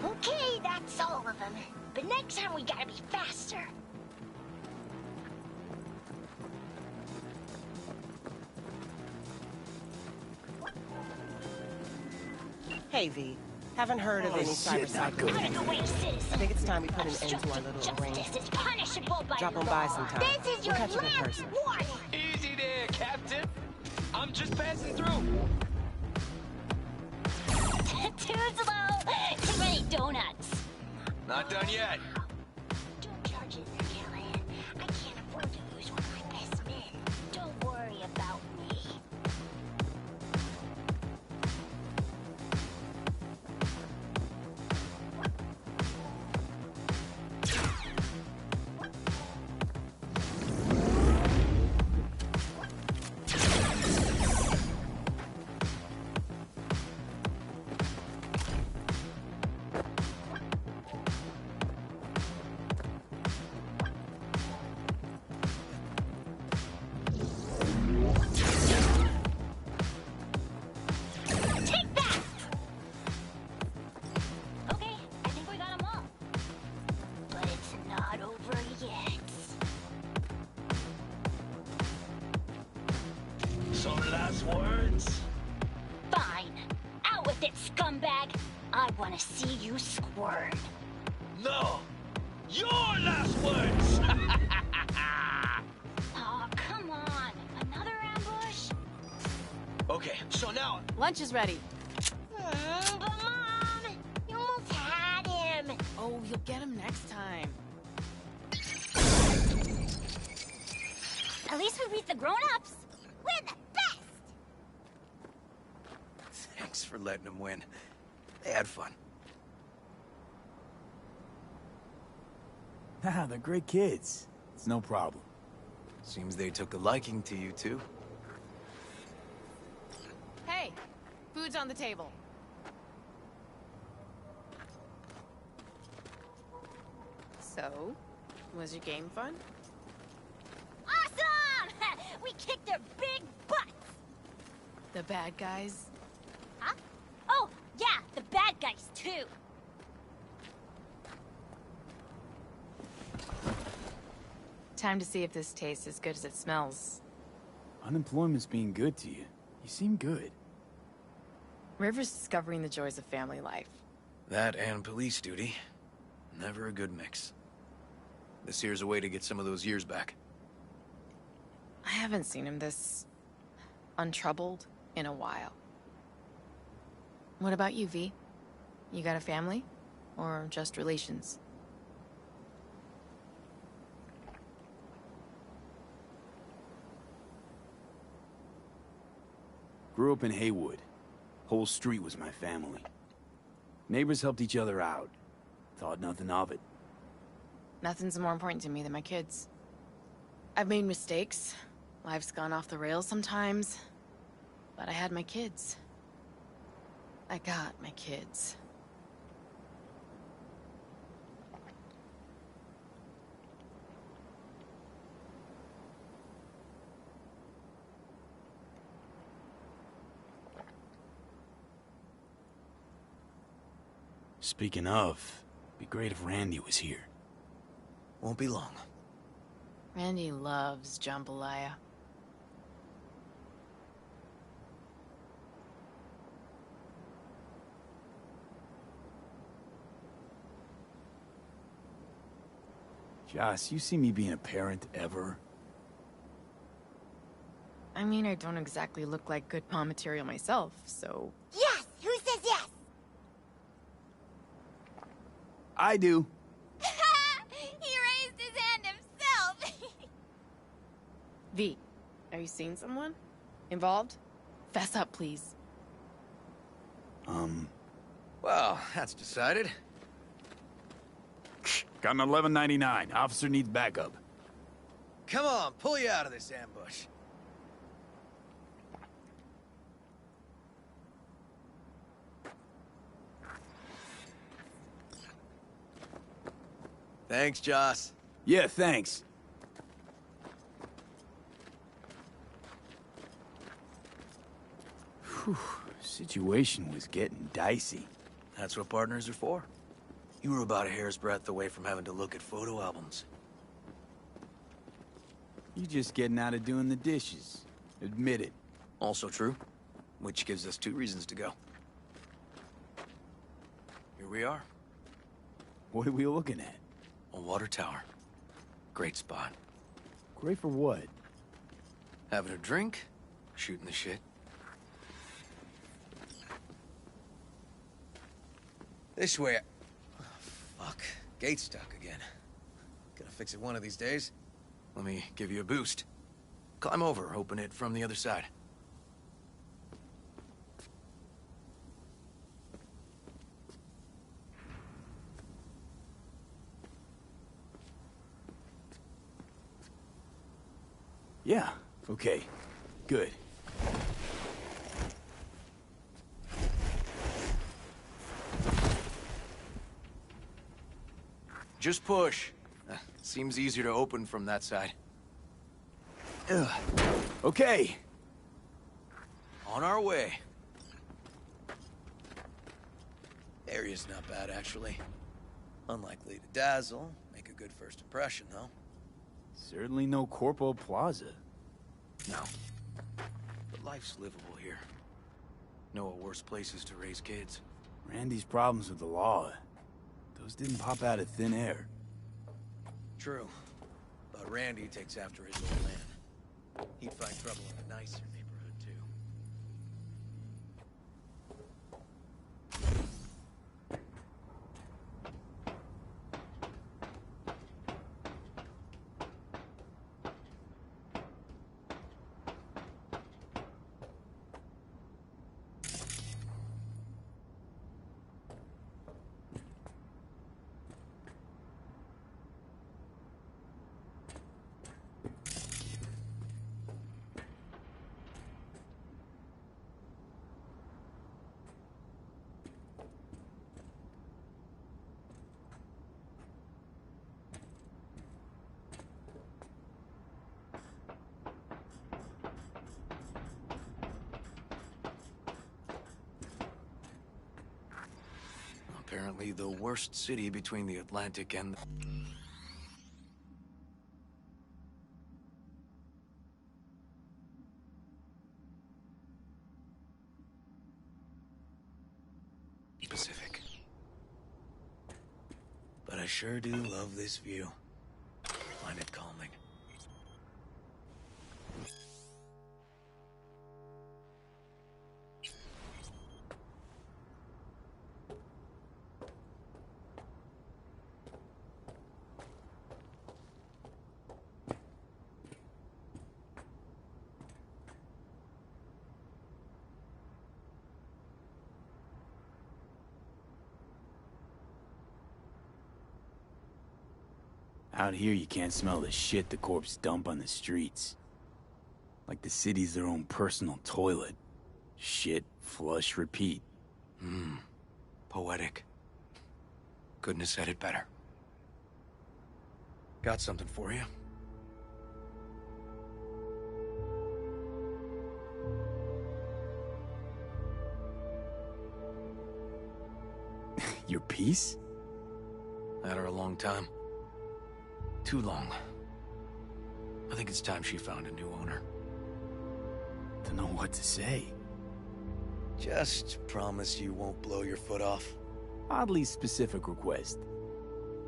Okay, that's all of them. But next time we gotta be faster. Hey, V. Haven't heard of any Cyberpunk. Out of the way, citizen. I think it's time we put an end to our little arrangement. Justice is punishable by Drop law. on by sometime. This is your We'll catch up in last person. warning. Easy there, Captain. I'm just passing through. Too slow. Too many donuts. Not done yet. Don't charge it there, Callahan. I can't afford to lose one of my best men. Don't worry about me. it, scumbag! I want to see you squirm. No! Your last words! Oh, come on. Another ambush? Okay, so now... Lunch is ready. But Mom, you almost had him. Oh, you'll get him next time. At least we beat the grown-ups. We're the best. Thanks for letting them win. They had fun. Haha, they're great kids. It's no problem. Seems they took a liking to you, too. Hey, food's on the table. So, was your game fun? Awesome! We kicked their big butts. The bad guys? Huh? Oh, yeah, the bad guys, too. Time to see if this tastes as good as it smells. Unemployment's being good to you. You seem good. River's discovering the joys of family life. That and police duty. Never a good mix. This here's a way to get some of those years back. I haven't seen him this untroubled in a while. What about you, V? You got a family? Or just relations? Grew up in Haywood. Whole street was my family. Neighbors helped each other out. Thought nothing of it. Nothing's more important to me than my kids. I've made mistakes. Life's gone off the rails sometimes. But I had my kids. I got my kids. Speaking of, be great if Randy was here. Won't be long. Randy loves jambalaya. Joss, you see me being a parent ever? I mean, I don't exactly look like good mom material myself, so... Yes! Who says yes? I do. He raised his hand himself. V, are you seeing someone? Involved? Fess up, please. Well, that's decided. Got an 1199. Officer needs backup. Come on, pull you out of this ambush. Thanks, Joss. Yeah, thanks. Whew, situation was getting dicey. That's what partners are for. You were about a hair's breadth away from having to look at photo albums. You just getting out of doing the dishes. Admit it. Also true, which gives us 2 reasons to go. Here we are. What are we looking at? A water tower. Great spot. Great for what? Having a drink, shooting the shit. This way. Oh, fuck. Gate's stuck again. Gonna fix it one of these days. Let me give you a boost. Climb over, open it from the other side. Yeah, okay. Good. Just push. Seems easier to open from that side. Ugh. Okay. On our way. Area's not bad, actually. Unlikely to dazzle. Make a good first impression, though. Certainly no Corpo Plaza. No. But life's livable here. Know of worse places to raise kids. Randy's problems with the law, those didn't pop out of thin air. True. But Randy takes after his old man. He'd find trouble in a nicer neighborhood, too. Apparently the worst city between the Atlantic and the... Pacific. But I sure do love this view. Find it calming. Out here, you can't smell the shit the corpse dump on the streets. Like the city's their own personal toilet. Shit, flush, repeat. Poetic. Couldn't have said it better. Got something for you. Your piece? Had her a long time. Too long. I think it's time she found a new owner. Don't know what to say. Just promise you won't blow your foot off. Oddly specific request.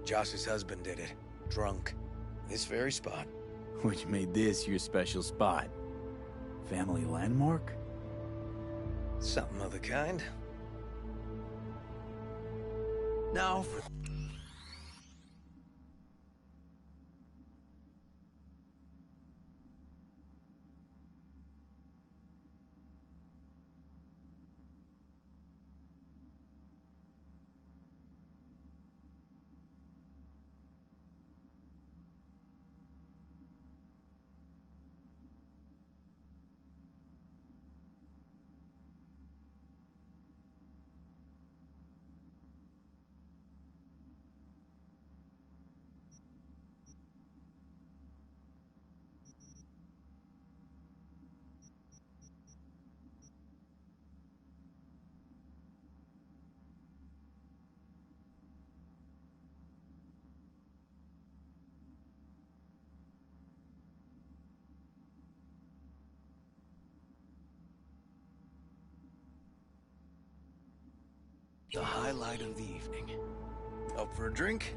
Josh's husband did it. Drunk. This very spot. Which made this your special spot. Family landmark? Something of the kind. Now for... the highlight of the evening. Up for a drink?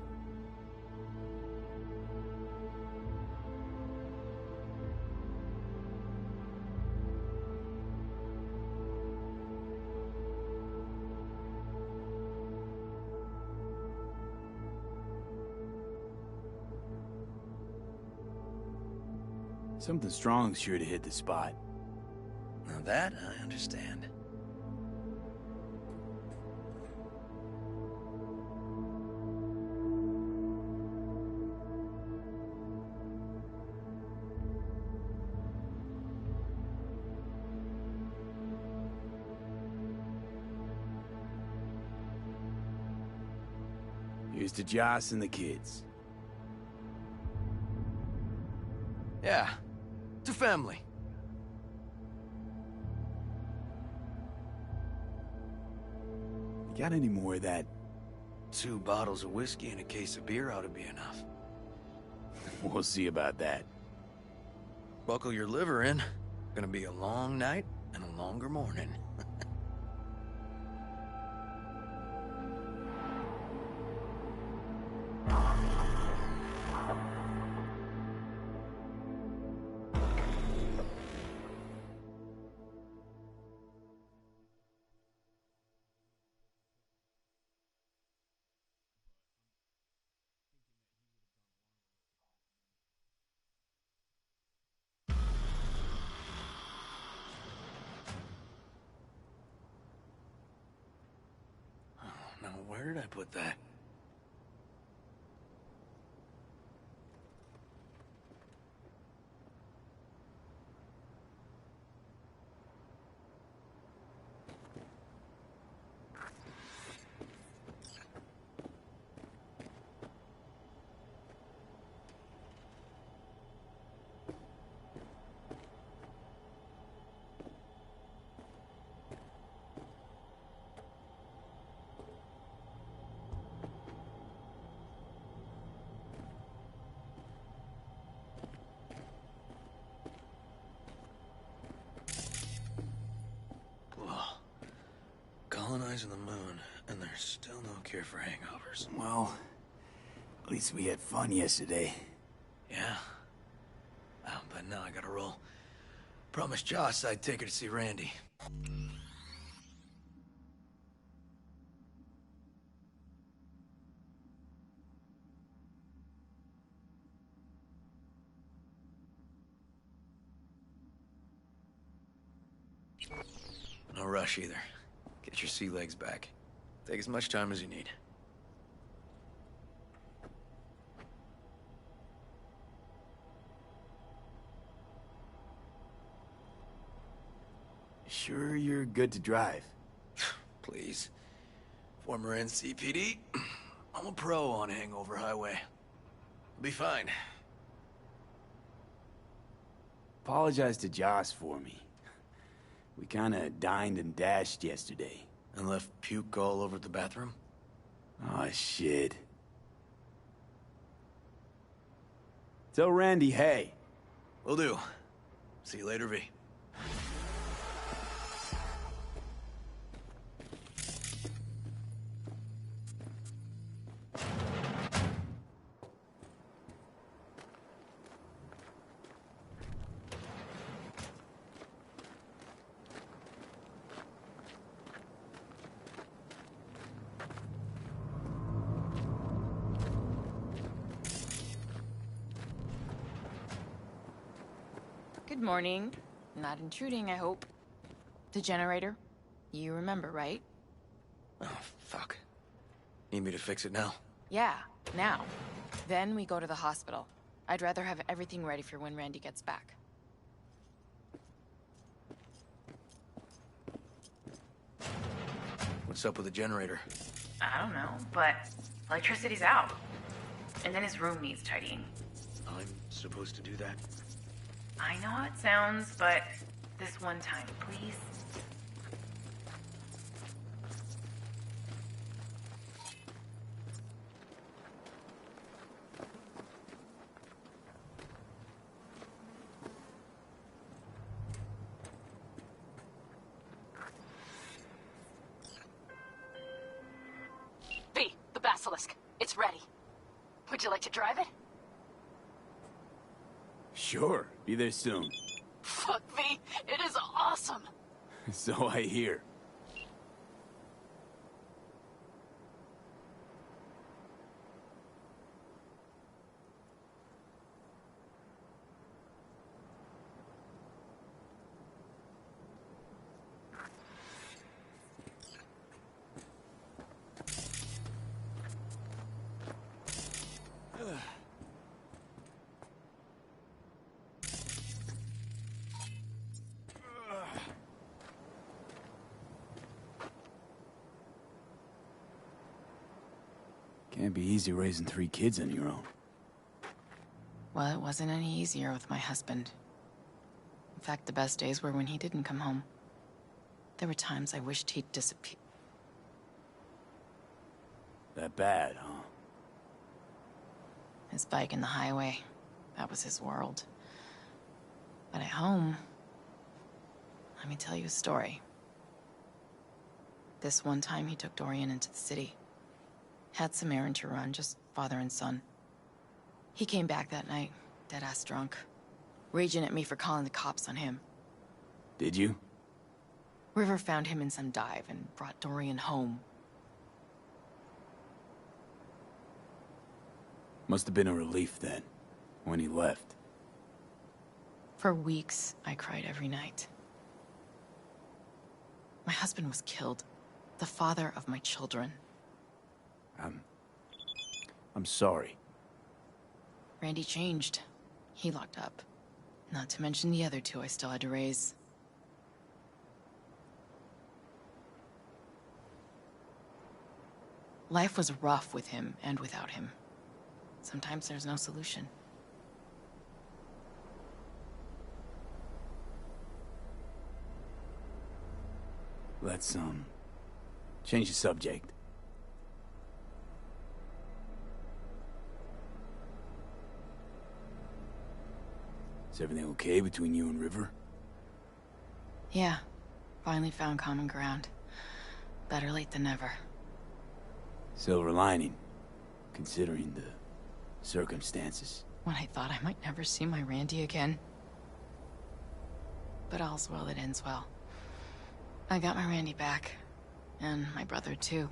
Something strong's sure to hit the spot. Now that I understand. Here's to Joss and the kids. Yeah, to family. You got any more of that? 2 bottles of whiskey and a case of beer ought to be enough. We'll see about that. Buckle your liver in. Gonna be a long night and a longer morning. Where did I put that? Colonizing the moon, and there's still no cure for hangovers. Well, at least we had fun yesterday. Yeah. But now I gotta roll. Promised Joss I'd take her to see Randy. No rush either. Get your sea legs back. Take as much time as you need. Sure you're good to drive? Please. Former NCPD. I'm a pro on Hangover Highway. I'll be fine. Apologize to Joss for me. We kinda dined and dashed yesterday. And left puke all over the bathroom? Oh, shit. Tell Randy, hey. Will do. See you later, V. Good morning. Not intruding, I hope. The generator? You remember, right? Oh, fuck. Need me to fix it now? Yeah, now. Then we go to the hospital. I'd rather have everything ready for when Randy gets back. What's up with the generator? I don't know, but electricity's out. And then his room needs tidying. I'm supposed to do that? I know how it sounds, but this one time, please. V, the Basilisk. It's ready. Would you like to drive it? Sure, be there soon. Fuck, V, it is awesome. So I hear. Can't be easy raising 3 kids on your own. Well, it wasn't any easier with my husband. In fact, the best days were when he didn't come home. There were times I wished he'd disappear. That bad, huh? His bike in the highway, that was his world. But at home, let me tell you a story. This one time he took Dorian into the city. Had some errand to run, just father and son. He came back that night, dead-ass drunk. Raging at me for calling the cops on him. Did you? River found him in some dive and brought Dorian home. Must have been a relief then, when he left. For weeks, I cried every night. My husband was killed. The father of my children. I'm sorry. Randy changed. He locked up. Not to mention the other two I still had to raise. Life was rough with him and without him. Sometimes there's no solution. Let's, change the subject. Is everything okay between you and River? Yeah. Finally found common ground. Better late than never. Silver lining, considering the circumstances. When I thought I might never see my Randy again. But all's well that ends well. I got my Randy back. And my brother, too.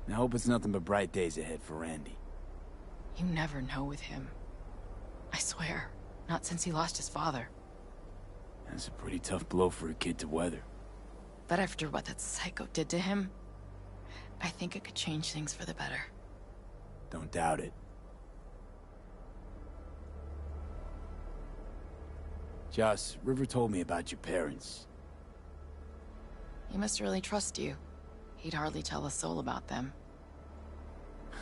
I hope it's nothing but bright days ahead for Randy. You never know with him. I swear. Not since he lost his father. That's a pretty tough blow for a kid to weather. But after what that psycho did to him, I think it could change things for the better. Don't doubt it. Joss, River told me about your parents. He must really trust you. He'd hardly tell a soul about them.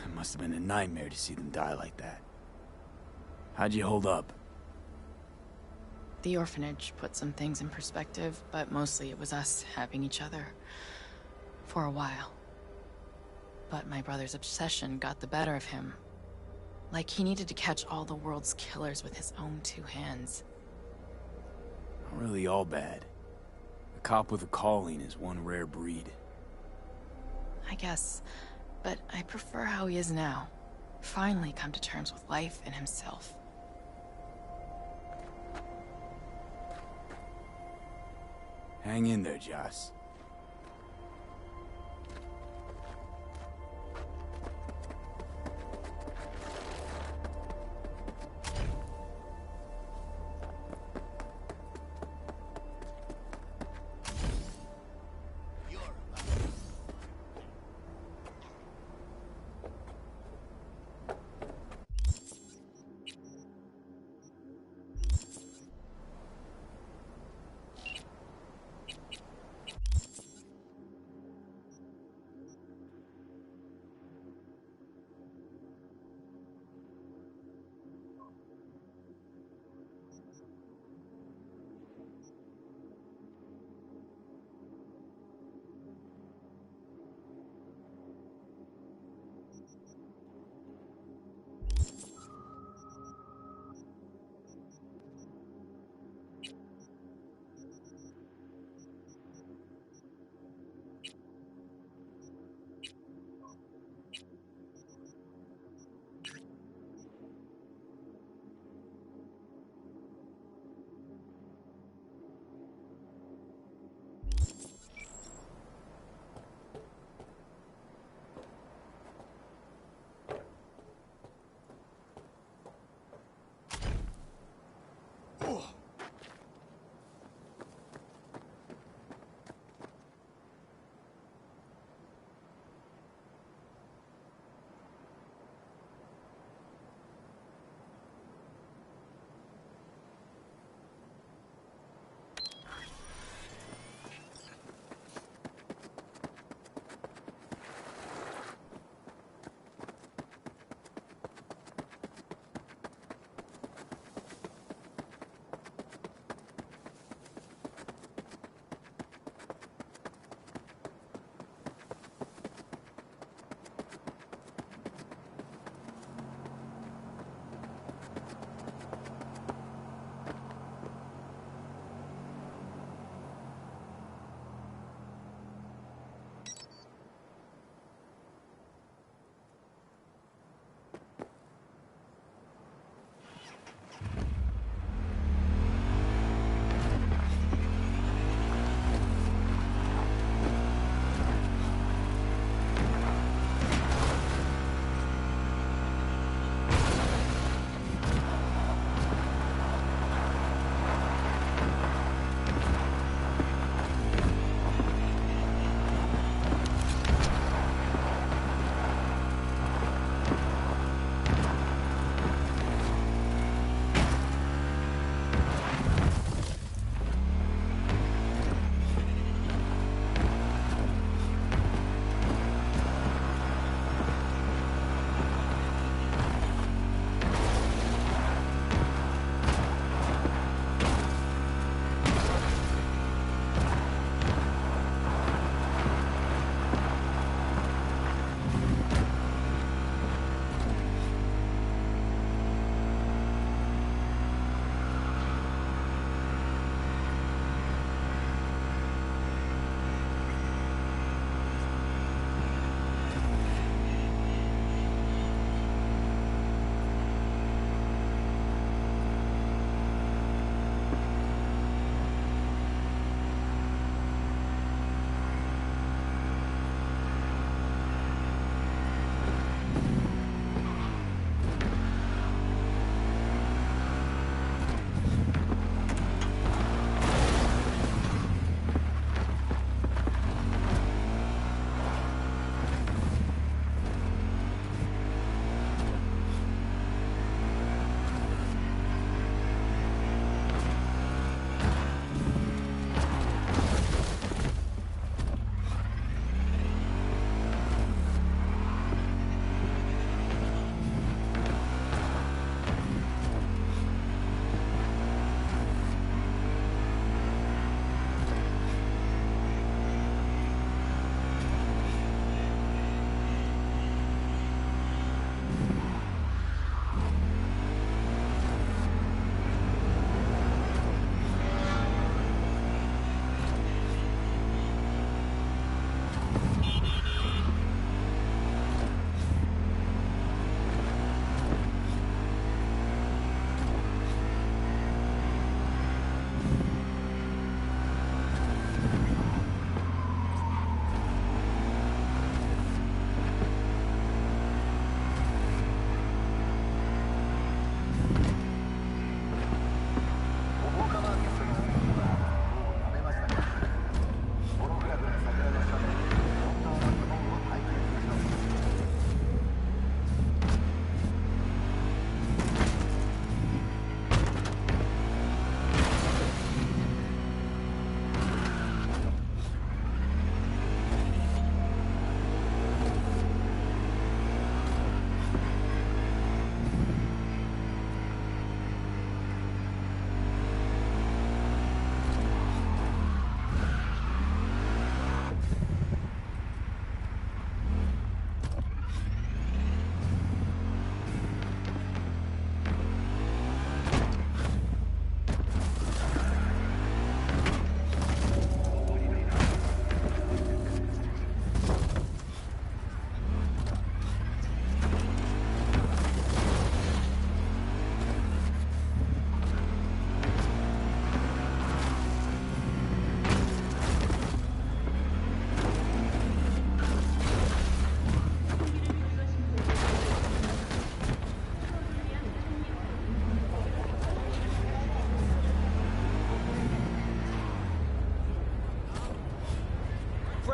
It must have been a nightmare to see them die like that. How'd you hold up? The orphanage put some things in perspective, but mostly it was us having each other. For a while. But my brother's obsession got the better of him. Like he needed to catch all the world's killers with his own two hands. Not really all bad. A cop with a calling is one rare breed. I guess. But I prefer how he is now. Finally come to terms with life and himself. Hang in there, Joss.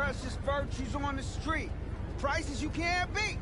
precious virtues on the street. Prices you can't beat.